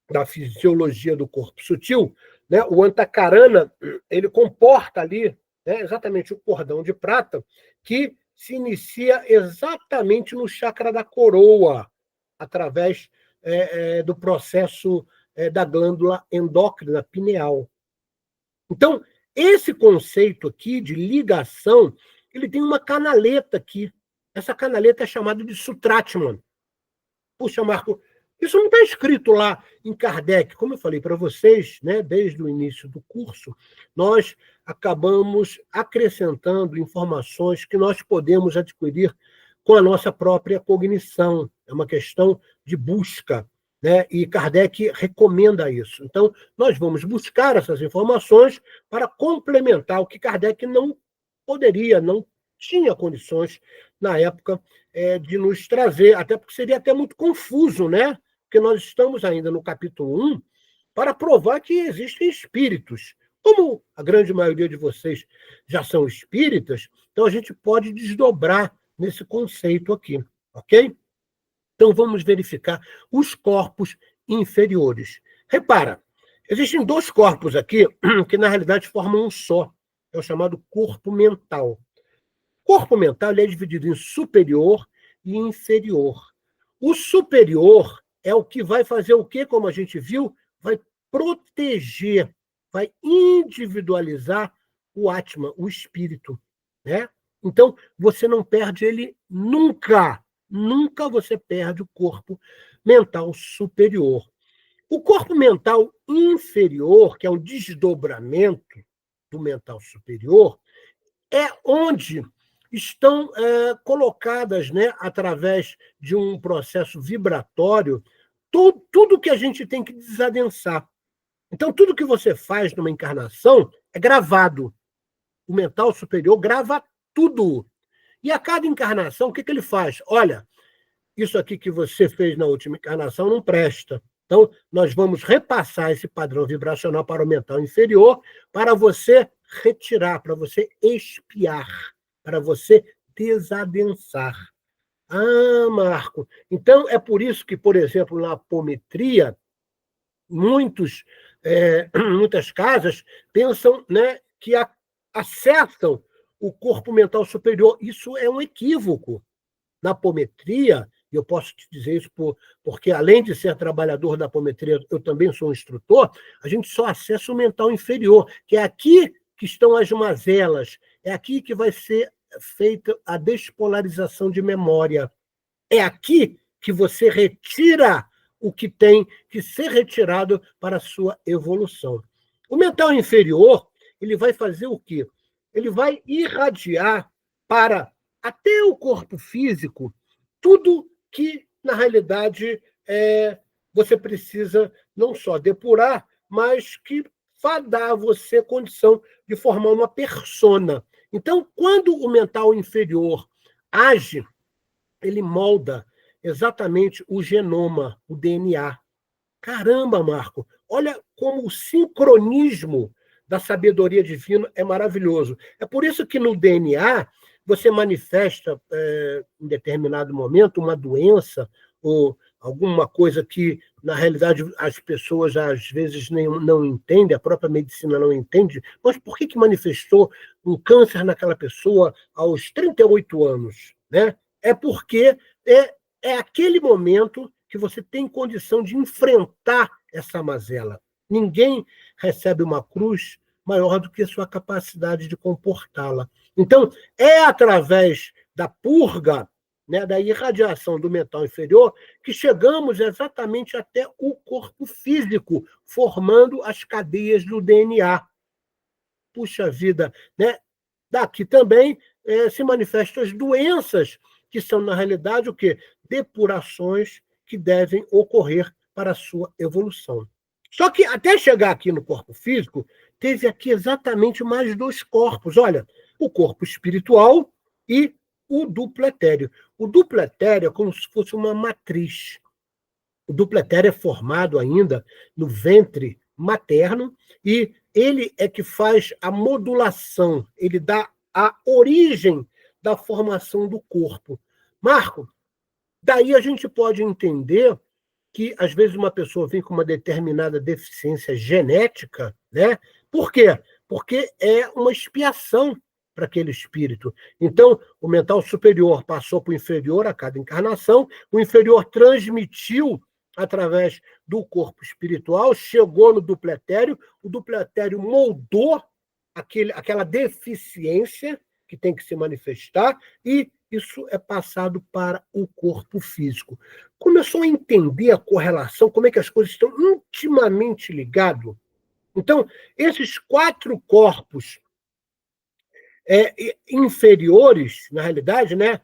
S2: da fisiologia do corpo sutil, né, o antacarana, ele comporta ali, né, exatamente o cordão de prata, que se inicia exatamente no chakra da coroa, através do processo da glândula endócrina pineal. Então, esse conceito aqui de ligação, ele tem uma canaleta aqui. Essa canaleta é chamada de Sutratman. Puxa, Marco, isso não está escrito lá em Kardec. Como eu falei para vocês, né, desde o início do curso, nós acabamos acrescentando informações que nós podemos adquirir com a nossa própria cognição. É uma questão de busca, né? E Kardec recomenda isso. Então, nós vamos buscar essas informações para complementar o que Kardec não poderia, não tinha condições, na época, de nos trazer, até porque seria até muito confuso, né? Porque nós estamos ainda no capítulo 1 para provar que existem espíritos. Como a grande maioria de vocês já são espíritas, então a gente pode desdobrar nesse conceito aqui, ok? Então, vamos verificar os corpos inferiores. Repara, existem dois corpos aqui que, na realidade, formam um só. É o chamado corpo mental. O corpo mental ele é dividido em superior e inferior. O superior é o que vai fazer o quê, como a gente viu? Vai proteger, vai individualizar o Atma, o espírito, né? Então, você não perde ele nunca. Nunca você perde o corpo mental superior. O corpo mental inferior, que é um desdobramento do mental superior, é onde estão colocadas, né, através de um processo vibratório, tudo que a gente tem que desadensar. Então, tudo que você faz numa encarnação é gravado. O mental superior grava tudo. E a cada encarnação, o que ele faz? Olha, isso aqui que você fez na última encarnação não presta. Então, nós vamos repassar esse padrão vibracional para o mental inferior para você retirar, para você expiar, para você desadensar. Ah, Marco. Então, é por isso que, por exemplo, na apometria, muitas casas pensam, né, que acessam o corpo mental superior. Isso é um equívoco. Na apometria, e eu posso te dizer isso porque, além de ser trabalhador da apometria, eu também sou um instrutor, a gente só acessa o mental inferior, que é aqui que estão as mazelas, é aqui que vai ser feita a despolarização de memória. É aqui que você retira o que tem que ser retirado para a sua evolução. O mental inferior, ele vai fazer o quê? Ele vai irradiar para até o corpo físico tudo que, na realidade, você precisa não só depurar, mas que vai dar a você condição de formar uma persona. Então, quando o mental inferior age, ele molda exatamente o genoma, o DNA. Caramba, Marco, olha como o sincronismo da sabedoria divina é maravilhoso. É por isso que no DNA você manifesta, em determinado momento, uma doença ou alguma coisa que, na realidade, as pessoas às vezes não entendem, a própria medicina não entende, mas por que manifestou um câncer naquela pessoa aos 38 anos? Né? É porque é aquele momento que você tem condição de enfrentar essa mazela. Ninguém recebe uma cruz maior do que a sua capacidade de comportá-la. Então, é através da purga, né, da irradiação do mental inferior, que chegamos exatamente até o corpo físico, formando as cadeias do DNA. Puxa vida, né? Daqui também se manifestam as doenças, que são, na realidade, o quê? Depurações que devem ocorrer para a sua evolução. Só que, até chegar aqui no corpo físico, teve aqui exatamente mais dois corpos. Olha, o corpo espiritual e o duplo etéreo. O duplo etéreo é como se fosse uma matriz. O duplo etéreo é formado ainda no ventre materno e ele é que faz a modulação, ele dá a origem da formação do corpo. Marco, daí a gente pode entender que, às vezes, uma pessoa vem com uma determinada deficiência genética, né? Por quê? Porque é uma expiação para aquele espírito. Então, o mental superior passou para o inferior a cada encarnação, o inferior transmitiu através do corpo espiritual, chegou no duplo etéreo, o duplo etéreo moldou aquela deficiência que tem que se manifestar e isso é passado para o corpo físico. Começou a entender a correlação, como é que as coisas estão intimamente ligadas. Então, esses 4 corpos inferiores, na realidade, né?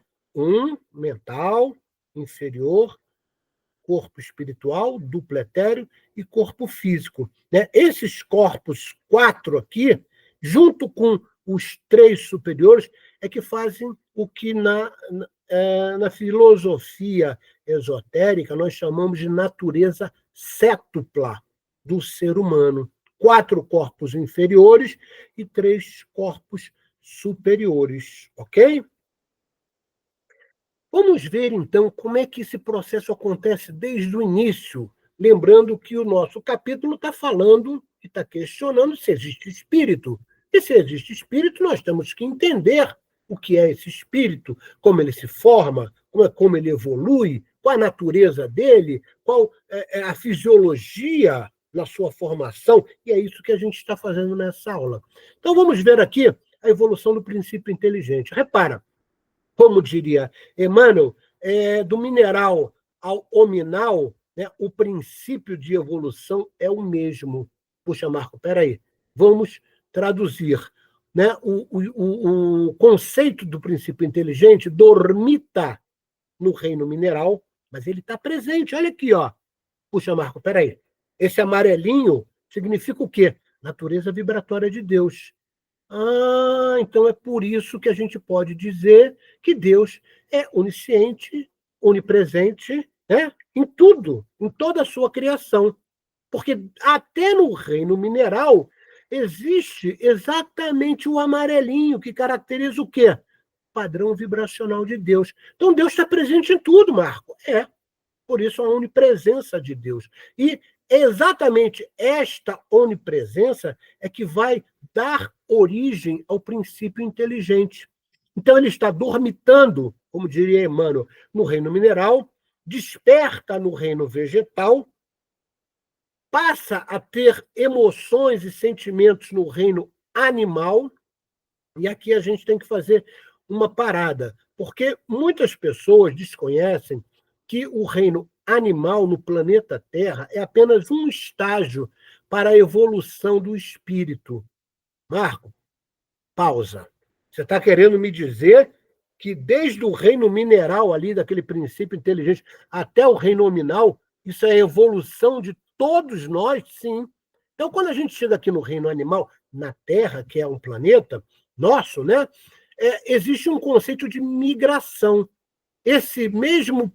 S2: Mental, inferior, corpo espiritual, duplo etéreo e corpo físico. Né? Esses corpos 4 aqui, junto com os 3 superiores, é que fazem o que na filosofia esotérica nós chamamos de natureza cétupla do ser humano. 4 corpos inferiores e 3 corpos superiores, ok? Vamos ver, então, como é que esse processo acontece desde o início, lembrando que o nosso capítulo está falando e está questionando se existe espírito. E se existe espírito, nós temos que entender o que é esse espírito, como ele se forma, como ele evolui, qual a natureza dele, qual é a fisiologia na sua formação, e é isso que a gente está fazendo nessa aula. Então, vamos ver aqui a evolução do princípio inteligente. Repara, como diria Emmanuel, do mineral ao hominal, né, o princípio de evolução é o mesmo. Puxa, Marco, peraí. Vamos traduzir. Né? O conceito do princípio inteligente dormita no reino mineral, mas ele está presente. Olha aqui, ó. Puxa, Marco, peraí. Esse amarelinho significa o quê? Natureza vibratória de Deus. Ah, então é por isso que a gente pode dizer que Deus é onisciente, onipresente, né? Em tudo, em toda a sua criação. Porque até no reino mineral existe exatamente o amarelinho que caracteriza o quê? Padrão vibracional de Deus. Então Deus está presente em tudo, Marco. Por isso a onipresença de Deus. E exatamente esta onipresença é que vai dar origem ao princípio inteligente. Então ele está dormitando, como diria Emmanuel, no reino mineral, desperta no reino vegetal, passa a ter emoções e sentimentos no reino animal, e aqui a gente tem que fazer uma parada, porque muitas pessoas desconhecem que o reino animal no planeta Terra é apenas um estágio para a evolução do espírito. Marco, pausa. Você está querendo me dizer que desde o reino mineral ali, daquele princípio inteligente, até o reino nominal, isso é a evolução de todos nós? Sim. Então, quando a gente chega aqui no reino animal, na Terra, que é um planeta nosso, né, existe um conceito de migração. Esse mesmo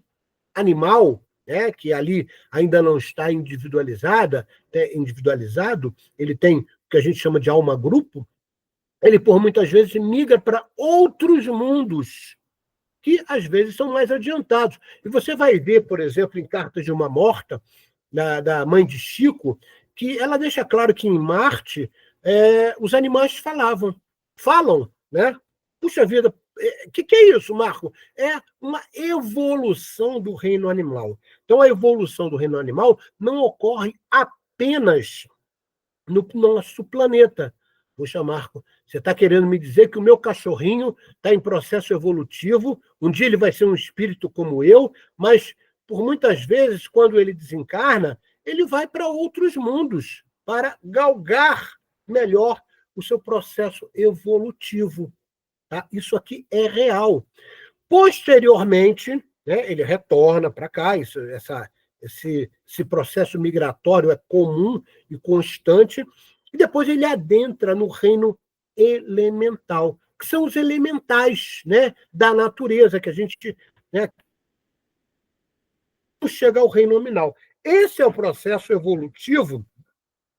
S2: animal, né, que ali ainda não está individualizado, ele tem o que a gente chama de alma-grupo, ele, por muitas vezes, migra para outros mundos, que às vezes são mais adiantados. E você vai ver, por exemplo, em Cartas de uma Morta, da mãe de Chico, que ela deixa claro que em Marte os animais falam, né? Puxa vida, o que é isso, Marco? É uma evolução do reino animal. Então, a evolução do reino animal não ocorre apenas no nosso planeta. Puxa, Marco, você está querendo me dizer que o meu cachorrinho está em processo evolutivo, um dia ele vai ser um espírito como eu, mas, por muitas vezes, quando ele desencarna, ele vai para outros mundos para galgar melhor o seu processo evolutivo. Tá? Isso aqui é real. Posteriormente, né, ele retorna para cá, esse processo migratório é comum e constante, e depois ele adentra no reino elemental, que são os elementais, né, da natureza, que a gente, né, chega ao reino nominal. Esse é o processo evolutivo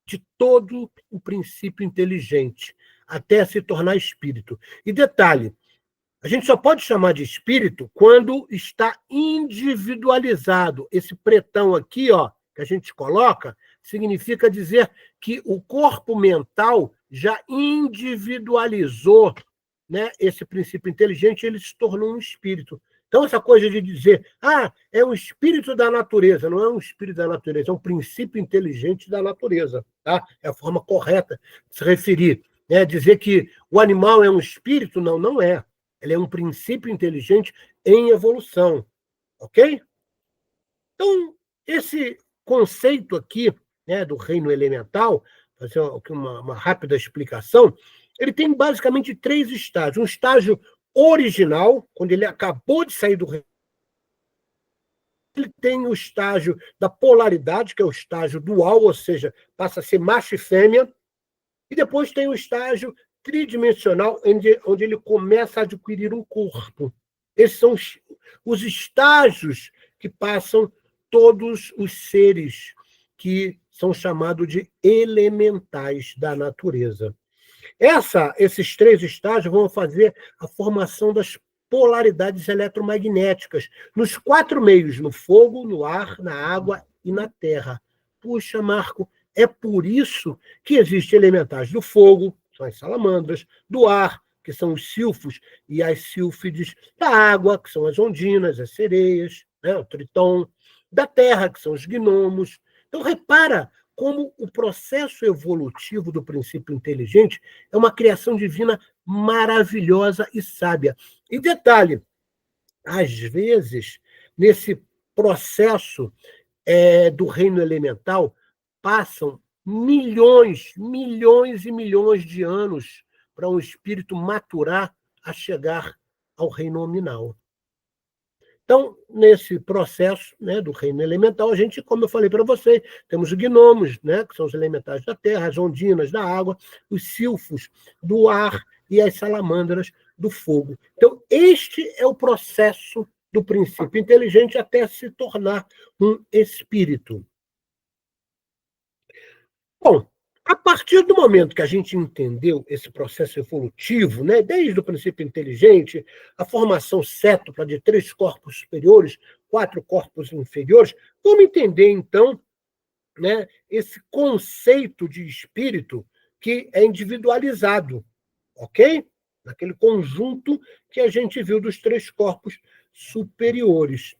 S2: de todo o princípio inteligente, até se tornar espírito. E detalhe, a gente só pode chamar de espírito quando está individualizado. Esse pretão aqui, ó, que a gente coloca, significa dizer que o corpo mental já individualizou, né, esse princípio inteligente, ele se tornou um espírito. Então, essa coisa de dizer, é um espírito da natureza, não é um espírito da natureza, é um princípio inteligente da natureza. Tá? É a forma correta de se referir. Né? Dizer que o animal é um espírito, não é. Ele é um princípio inteligente em evolução. Ok? Então, esse conceito aqui, né, do reino elemental, fazer uma rápida explicação, ele tem basicamente 3 estágios. Um estágio original, quando ele acabou de sair do reino, ele tem o estágio da polaridade, que é o estágio dual, ou seja, passa a ser macho e fêmea, e depois tem o estágio tridimensional, onde ele começa a adquirir um corpo. Esses são os estágios que passam todos os seres que são chamados de elementais da natureza. Esses 3 estágios vão fazer a formação das polaridades eletromagnéticas nos 4 meios, no fogo, no ar, na água e na terra. Puxa, Marco, é por isso que existem elementais do fogo, são as salamandras, do ar, que são os silfos e as sílfides, da água, que são as ondinas, as sereias, né, o triton, da terra, que são os gnomos. Então, repara como o processo evolutivo do princípio inteligente é uma criação divina maravilhosa e sábia. E detalhe, às vezes, nesse processo do reino elemental, passam milhões e milhões de anos para um espírito maturar a chegar ao reino nominal. Então, nesse processo, né, do reino elemental, a gente, como eu falei para vocês, temos os gnomos, né, que são os elementais da terra, as ondinas da água, os silfos do ar e as salamandras do fogo. Então, este é o processo do princípio inteligente até se tornar um espírito. Bom, a partir do momento que a gente entendeu esse processo evolutivo, né, desde o princípio inteligente, a formação cétupla de 3 corpos superiores, 4 corpos inferiores, vamos entender, então, né, esse conceito de espírito que é individualizado, ok? Naquele conjunto que a gente viu dos 3 corpos superiores.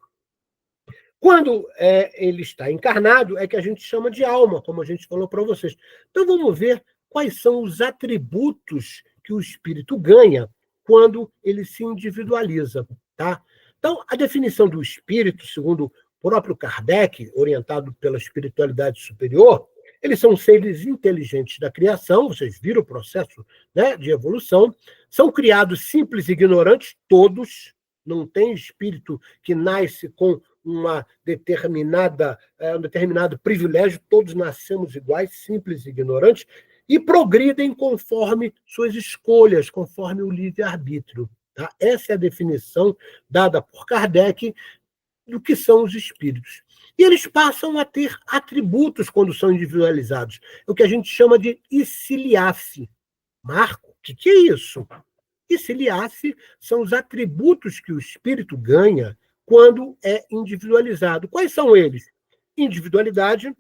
S2: Quando ele está encarnado, é que a gente chama de alma, como a gente falou para vocês. Então, vamos ver quais são os atributos que o espírito ganha quando ele se individualiza. Tá? Então, a definição do espírito, segundo o próprio Kardec, orientado pela espiritualidade superior, eles são seres inteligentes da criação, vocês viram o processo, né, de evolução, são criados simples e ignorantes, todos, não tem espírito que nasce com um determinado privilégio, todos nascemos iguais, simples e ignorantes, e progridem conforme suas escolhas, conforme o livre-arbítrio. Tá? Essa é a definição dada por Kardec do que são os espíritos. E eles passam a ter atributos quando são individualizados, o que a gente chama de iciliace. Marco, o que é isso? Iciliace são os atributos que o espírito ganha quando é individualizado. Quais são eles? Individualidade,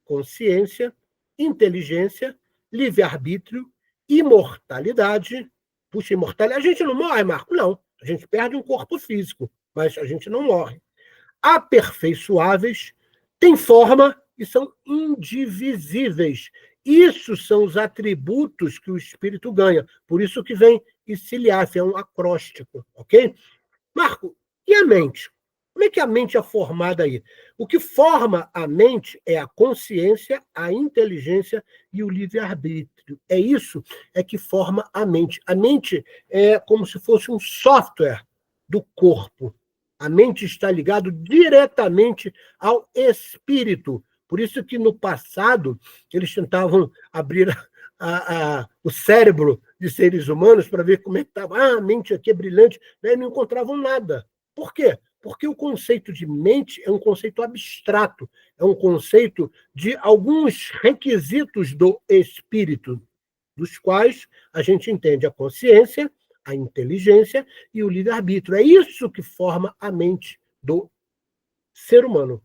S2: consciência, inteligência, livre-arbítrio, imortalidade. Puxa, imortalidade. A gente não morre, Marco? Não. A gente perde um corpo físico, mas a gente não morre. Aperfeiçoáveis, têm forma e são indivisíveis. Isso são os atributos que o espírito ganha. Por isso que vem iciliace, é um acróstico, ok? Marco, e a mente? Como é que a mente é formada aí? O que forma a mente é a consciência, a inteligência e o livre-arbítrio. É isso que forma a mente. A mente é como se fosse um software do corpo. A mente está ligada diretamente ao espírito. Por isso que no passado eles tentavam abrir o cérebro de seres humanos para ver como é que estava. A mente aqui é brilhante, né? E não encontravam nada. Por quê? Porque o conceito de mente é um conceito abstrato, é um conceito de alguns requisitos do espírito, dos quais a gente entende a consciência, a inteligência e o livre-arbítrio. É isso que forma a mente do ser humano.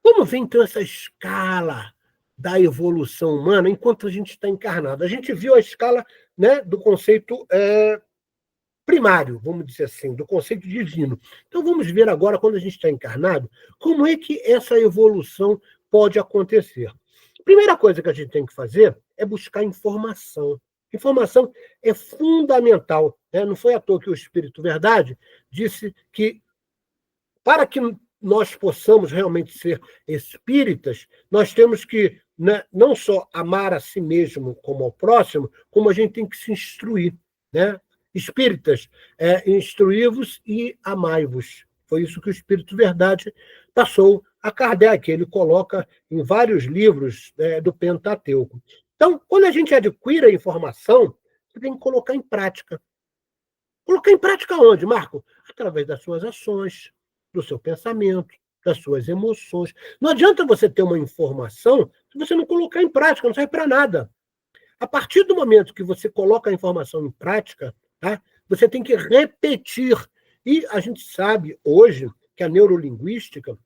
S2: Como vem, então, essa escala da evolução humana enquanto a gente está encarnado? A gente viu a escala, né, do conceito primário, vamos dizer assim, do conceito divino. Então, vamos ver agora, quando a gente está encarnado, como é que essa evolução pode acontecer. A primeira coisa que a gente tem que fazer é buscar informação. Informação é fundamental. Né? Não foi à toa que o Espírito Verdade disse que, para que nós possamos realmente ser espíritas, nós temos que, né, não só amar a si mesmo como ao próximo, como a gente tem que se instruir. Né? Espíritas, instruí-vos e amai-vos. Foi isso que o Espírito Verdade passou a Kardec. Ele coloca em vários livros do Pentateuco. Então, quando a gente adquire a informação, você tem que colocar em prática. Colocar em prática onde, Marco? Através das suas ações, do seu pensamento, das suas emoções. Não adianta você ter uma informação se você não colocar em prática, não serve para nada. A partir do momento que você coloca a informação em prática, tá, você tem que repetir. E a gente sabe hoje que a neurolinguística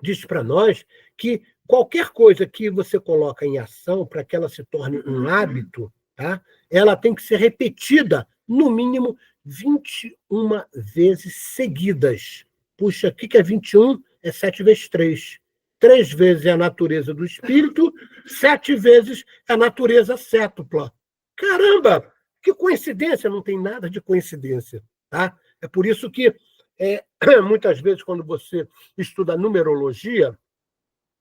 S2: diz para nós que qualquer coisa que você coloca em ação para que ela se torne um hábito, tá, ela tem que ser repetida, no mínimo, 21 vezes seguidas. Puxa, o que é 21? É 7 vezes 3. 3 vezes é a natureza do espírito, 7 vezes é a natureza sétupla. Caramba! Que coincidência! Não tem nada de coincidência. Tá? É por isso que, muitas vezes, quando você estuda numerologia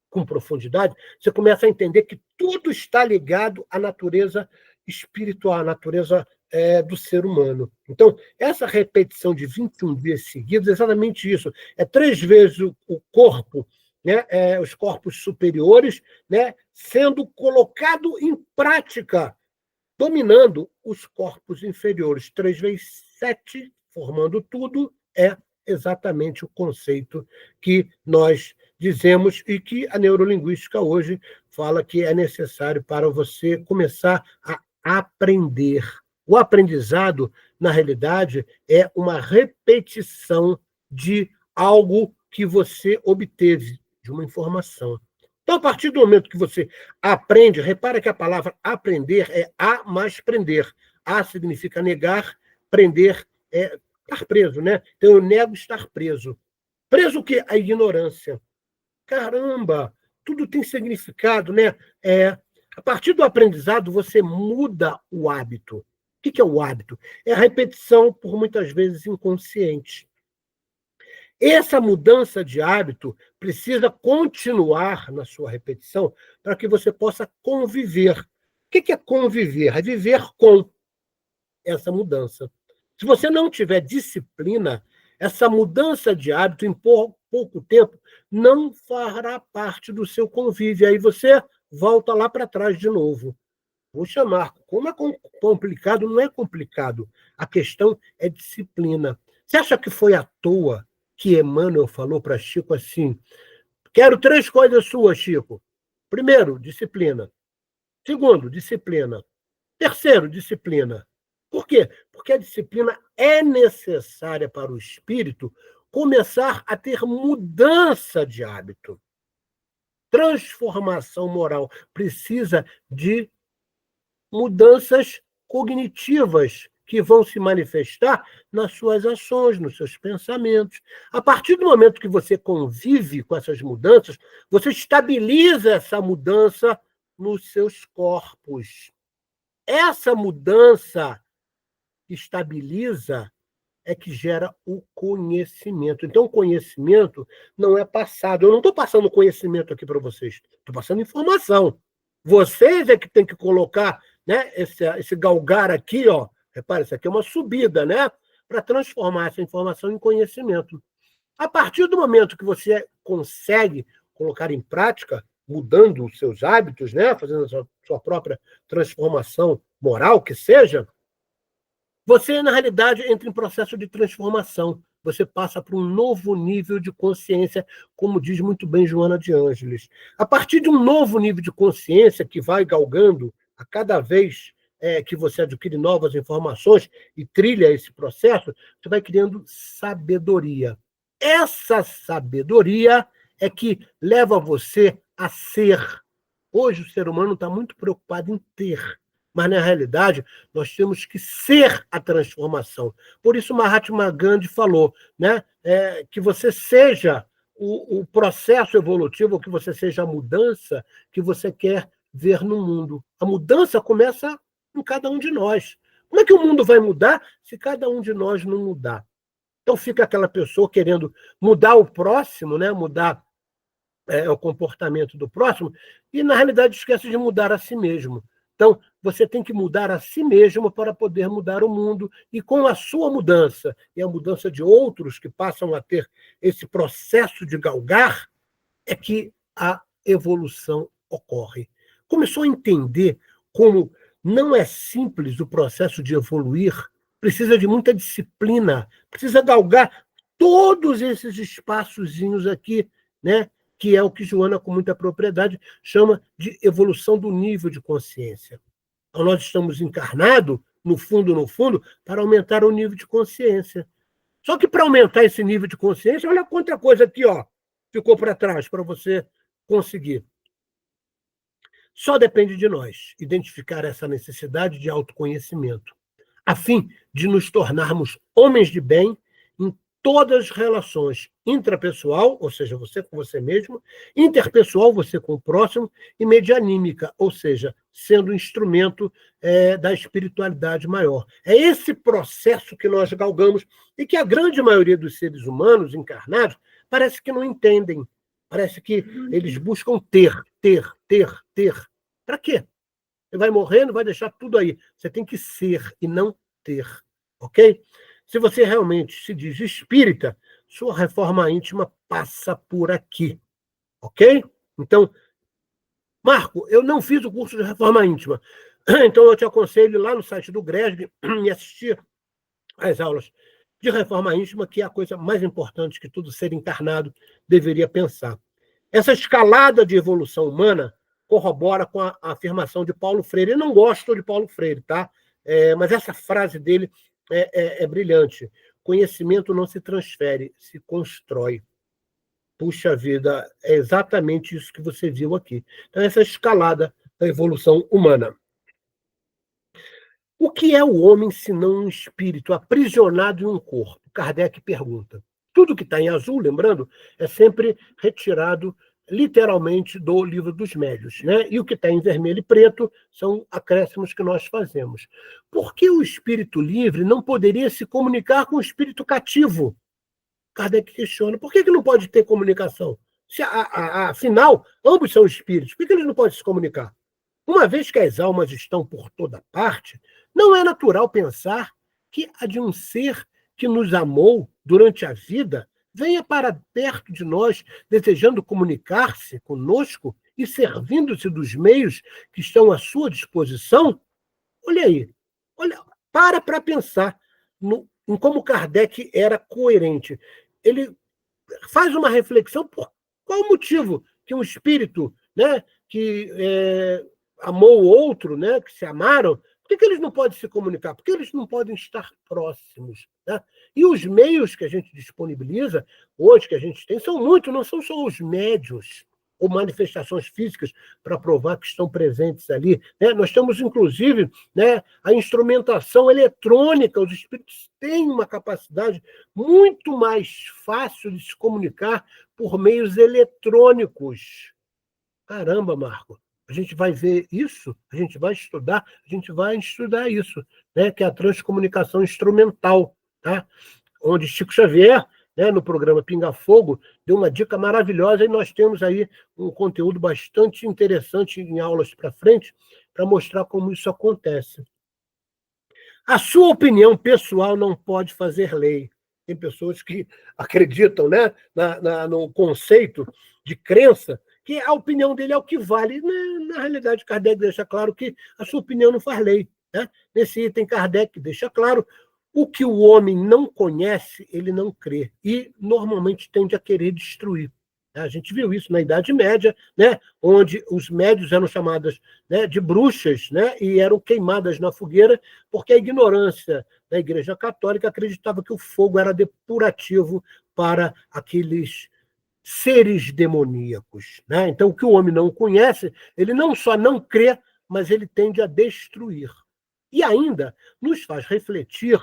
S2: com profundidade, você começa a entender que tudo está ligado à natureza espiritual, à natureza do ser humano. Então, essa repetição de 21 dias seguidos é exatamente isso. É 3 vezes o corpo, né, os corpos superiores, né, sendo colocado em prática, dominando os corpos inferiores. 3 vezes 7, formando tudo, é exatamente o conceito que nós dizemos e que a neurolinguística hoje fala que é necessário para você começar a aprender. O aprendizado, na realidade, é uma repetição de algo que você obteve, de uma informação. Então, a partir do momento que você aprende, repara que a palavra aprender é a mais prender. A significa negar, prender é estar preso, né? Então, eu nego estar preso. Preso o quê? A ignorância. Caramba, tudo tem significado, né? A partir do aprendizado, você muda o hábito. O que é o hábito? É a repetição, por muitas vezes, inconsciente. Essa mudança de hábito precisa continuar na sua repetição para que você possa conviver. O que é conviver? É viver com essa mudança. Se você não tiver disciplina, essa mudança de hábito em pouco tempo não fará parte do seu convívio. Aí você volta lá para trás de novo. Puxa, Marco, como é complicado? Não é complicado. A questão é disciplina. Você acha que foi à toa que Emmanuel falou para Chico assim: quero 3 coisas suas, Chico. Primeiro, disciplina. Segundo, disciplina. Terceiro, disciplina. Por quê? Porque a disciplina é necessária para o espírito começar a ter mudança de hábito. Transformação moral precisa de mudanças cognitivas que vão se manifestar nas suas ações, nos seus pensamentos. A partir do momento que você convive com essas mudanças, você estabiliza essa mudança nos seus corpos. Essa mudança que estabiliza é que gera o conhecimento. Então, o conhecimento não é passado. Eu não estou passando conhecimento aqui para vocês, estou passando informação. Vocês é que têm que colocar, né, esse galgar aqui, ó. Repara, isso aqui é uma subida, né? Para transformar essa informação em conhecimento. A partir do momento que você consegue colocar em prática, mudando os seus hábitos, né? Fazendo a sua própria transformação moral, que seja, você, na realidade, entra em processo de transformação. Você passa para um novo nível de consciência, como diz muito bem Joana de Ângeles. A partir de um novo nível de consciência que vai galgando a cada vez que você adquire novas informações e trilha esse processo, você vai criando sabedoria. Essa sabedoria é que leva você a ser. Hoje o ser humano está muito preocupado em ter. Mas, na realidade, nós temos que ser a transformação. Por isso, Mahatma Gandhi falou, né, que você seja o processo evolutivo, que você seja a mudança que você quer ver no mundo. A mudança começa em cada um de nós. Como é que o mundo vai mudar se cada um de nós não mudar? Então, fica aquela pessoa querendo mudar o próximo, né, mudar o comportamento do próximo, e, na realidade, esquece de mudar a si mesmo. Então, você tem que mudar a si mesmo para poder mudar o mundo, e com a sua mudança e a mudança de outros que passam a ter esse processo de galgar, é que a evolução ocorre. Começou a entender como não é simples o processo de evoluir, precisa de muita disciplina, precisa galgar todos esses espaçozinhos aqui, né? Que é o que Joana, com muita propriedade, chama de evolução do nível de consciência. Então, nós estamos encarnados, no fundo, para aumentar o nível de consciência. Só que para aumentar esse nível de consciência, olha quanta coisa aqui, ó, ficou para trás para você conseguir. Só depende de nós identificar essa necessidade de autoconhecimento, a fim de nos tornarmos homens de bem em todas as relações intrapessoal, ou seja, você com você mesmo, interpessoal, você com o próximo, e medianímica, ou seja, sendo instrumento da espiritualidade maior. É esse processo que nós galgamos e que a grande maioria dos seres humanos encarnados parece que não entendem. Parece que eles buscam ter. Para quê? Você vai morrendo, vai deixar tudo aí. Você tem que ser e não ter. Ok? Se você realmente se diz espírita, sua reforma íntima passa por aqui. Ok? Então, Marco, eu não fiz o curso de reforma íntima. Então, eu te aconselho ir lá no site do GRESB e assistir às aulas de reforma íntima, que é a coisa mais importante que todo ser encarnado deveria pensar. Essa escalada de evolução humana corrobora com a afirmação de Paulo Freire. Eu não gosto de Paulo Freire, tá? Mas essa frase dele é brilhante. Conhecimento não se transfere, se constrói. Puxa vida, é exatamente isso que você viu aqui. Então, essa escalada da evolução humana. O que é o homem senão um espírito aprisionado em um corpo? Kardec pergunta. Tudo que está em azul, lembrando, é sempre retirado literalmente do Livro dos Médiuns, né? E o que está em vermelho e preto são acréscimos que nós fazemos. Por que o espírito livre não poderia se comunicar com o espírito cativo? Kardec questiona. Por que não pode ter comunicação? Se, afinal, ambos são espíritos. Por que eles não podem se comunicar? Uma vez que as almas estão por toda parte, não é natural pensar que a de um ser que nos amou durante a vida venha para perto de nós, desejando comunicar-se conosco e servindo-se dos meios que estão à sua disposição? Olha aí, para pensar em como Kardec era coerente. Ele faz uma reflexão por qual motivo que um espírito, né, que amou o outro, né, que se amaram, por que eles não podem se comunicar? Por que eles não podem estar próximos? Né? E os meios que a gente disponibiliza, hoje que a gente tem, são muitos, não são só os médiuns ou manifestações físicas para provar que estão presentes ali. Né? Nós temos, inclusive, né, a instrumentação eletrônica. Os espíritos têm uma capacidade muito mais fácil de se comunicar por meios eletrônicos. Caramba, Marco, a gente vai ver isso, a gente vai estudar isso, né, que é a transcomunicação instrumental, tá? Onde Chico Xavier, né, no programa Pinga Fogo, deu uma dica maravilhosa, e nós temos aí um conteúdo bastante interessante em aulas para frente, para mostrar como isso acontece. A sua opinião pessoal não pode fazer lei. Tem pessoas que acreditam, né, no conceito de crença, que a opinião dele é o que vale. Na realidade, Kardec deixa claro que a sua opinião não faz lei. Né? Nesse item, Kardec deixa claro: o que o homem não conhece, ele não crê. E, normalmente, tende a querer destruir. A gente viu isso na Idade Média, né? Onde os médios eram chamados, né, de bruxas, né? E eram queimadas na fogueira, porque a ignorância da Igreja Católica acreditava que o fogo era depurativo para aqueles seres demoníacos. Né? Então, o que o homem não conhece, ele não só não crê, mas ele tende a destruir. E ainda nos faz refletir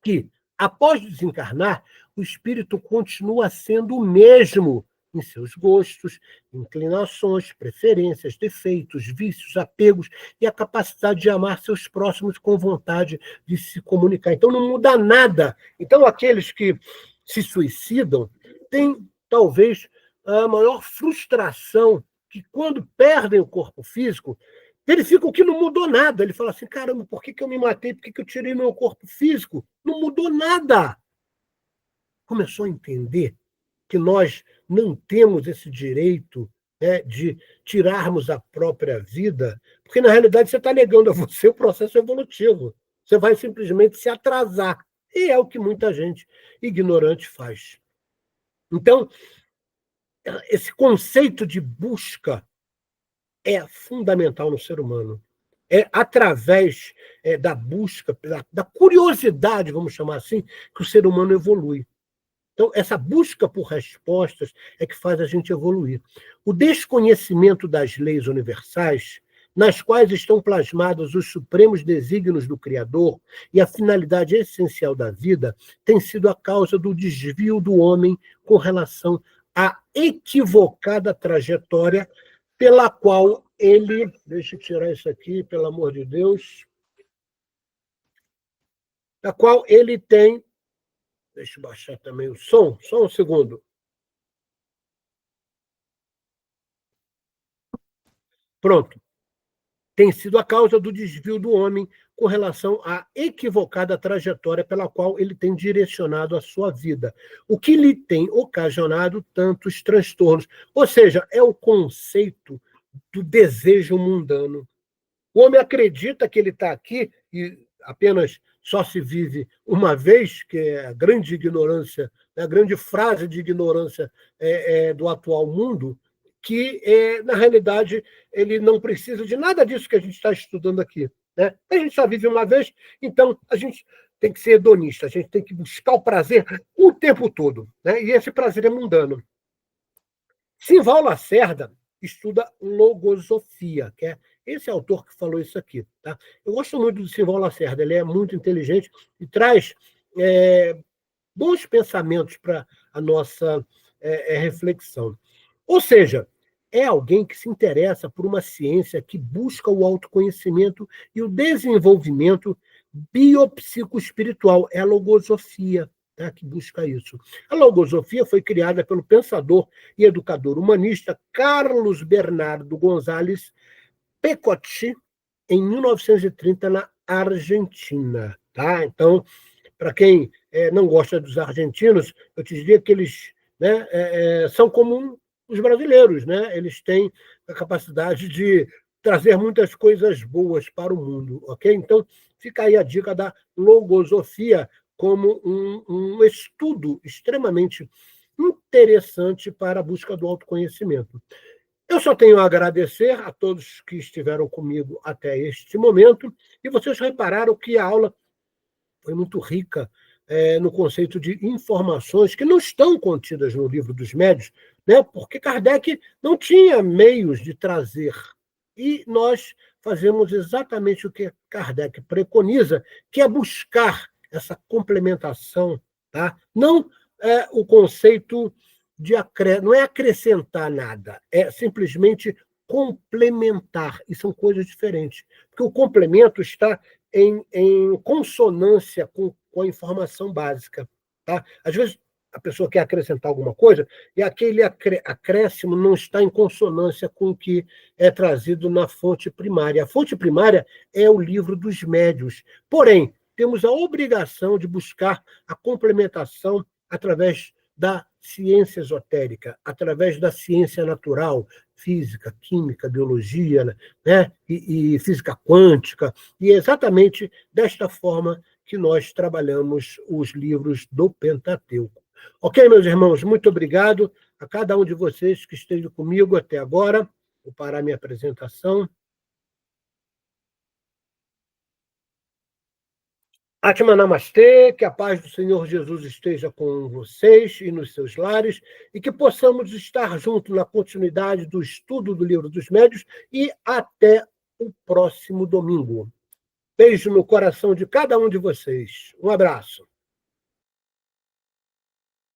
S2: que, após desencarnar, o espírito continua sendo o mesmo em seus gostos, inclinações, preferências, defeitos, vícios, apegos e a capacidade de amar seus próximos com vontade de se comunicar. Então, não muda nada. Então, aqueles que se suicidam têm, talvez, a maior frustração, que quando perdem o corpo físico, verificam que não mudou nada. Ele fala assim, caramba, por que eu me matei? Por que eu tirei meu corpo físico? Não mudou nada. Começou a entender que nós não temos esse direito, né, de tirarmos a própria vida, porque, na realidade, você está negando a você o processo evolutivo. Você vai simplesmente se atrasar. E é o que muita gente ignorante faz. Então, esse conceito de busca é fundamental no ser humano. É através da busca, da curiosidade, vamos chamar assim, que o ser humano evolui. Então, essa busca por respostas é que faz a gente evoluir. O desconhecimento das leis universais, nas quais estão plasmados os supremos desígnios do Criador e a finalidade essencial da vida, tem sido a causa do desvio do homem com relação à equivocada trajetória pela qual ele... Deixa eu tirar isso aqui, pelo amor de Deus. Da qual ele tem... Deixa eu baixar também o som, só um segundo. Pronto. Tem sido a causa do desvio do homem com relação à equivocada trajetória pela qual ele tem direcionado a sua vida, o que lhe tem ocasionado tantos transtornos. Ou seja, é o conceito do desejo mundano. O homem acredita que ele está aqui e apenas só se vive uma vez, que é a grande ignorância, a grande frase de ignorância do atual mundo, que, na realidade, ele não precisa de nada disso que a gente está estudando aqui. Né? A gente só vive uma vez, então a gente tem que ser hedonista, a gente tem que buscar o prazer o tempo todo. Né? E esse prazer é mundano. Simval Lacerda estuda logosofia, que é esse autor que falou isso aqui. Tá? Eu gosto muito do Simval Lacerda, ele é muito inteligente e traz bons pensamentos para a nossa reflexão. Ou seja, é alguém que se interessa por uma ciência que busca o autoconhecimento e o desenvolvimento biopsicoespiritual. É a logosofia, tá, que busca isso. A logosofia foi criada pelo pensador e educador humanista Carlos Bernardo González Pecotti em 1930 na Argentina. Tá? Então, para quem não gosta dos argentinos, eu te diria que eles, né, são como os brasileiros, né? Eles têm a capacidade de trazer muitas coisas boas para o mundo, ok? Então, fica aí a dica da logosofia como um estudo extremamente interessante para a busca do autoconhecimento. Eu só tenho a agradecer a todos que estiveram comigo até este momento, e vocês repararam que a aula foi muito rica no conceito de informações que não estão contidas no Livro dos Médiuns, né? Porque Kardec não tinha meios de trazer. E nós fazemos exatamente o que Kardec preconiza, que é buscar essa complementação. Tá? Não o conceito de não é acrescentar nada, é simplesmente complementar, e são coisas diferentes. Porque o complemento está em consonância com a informação básica. Tá? Às vezes, a pessoa quer acrescentar alguma coisa e aquele acréscimo não está em consonância com o que é trazido na fonte primária. A fonte primária é o Livro dos Médiuns. Porém, temos a obrigação de buscar a complementação através da ciência esotérica, através da ciência natural, física, química, biologia, né? e física quântica, e é exatamente desta forma que nós trabalhamos os livros do Pentateuco. Ok, meus irmãos, muito obrigado a cada um de vocês que esteve comigo até agora. Vou parar minha apresentação. Atma Namastê, que a paz do Senhor Jesus esteja com vocês e nos seus lares, e que possamos estar juntos na continuidade do estudo do Livro dos Médiuns e até o próximo domingo. Beijo no coração de cada um de vocês. Um abraço.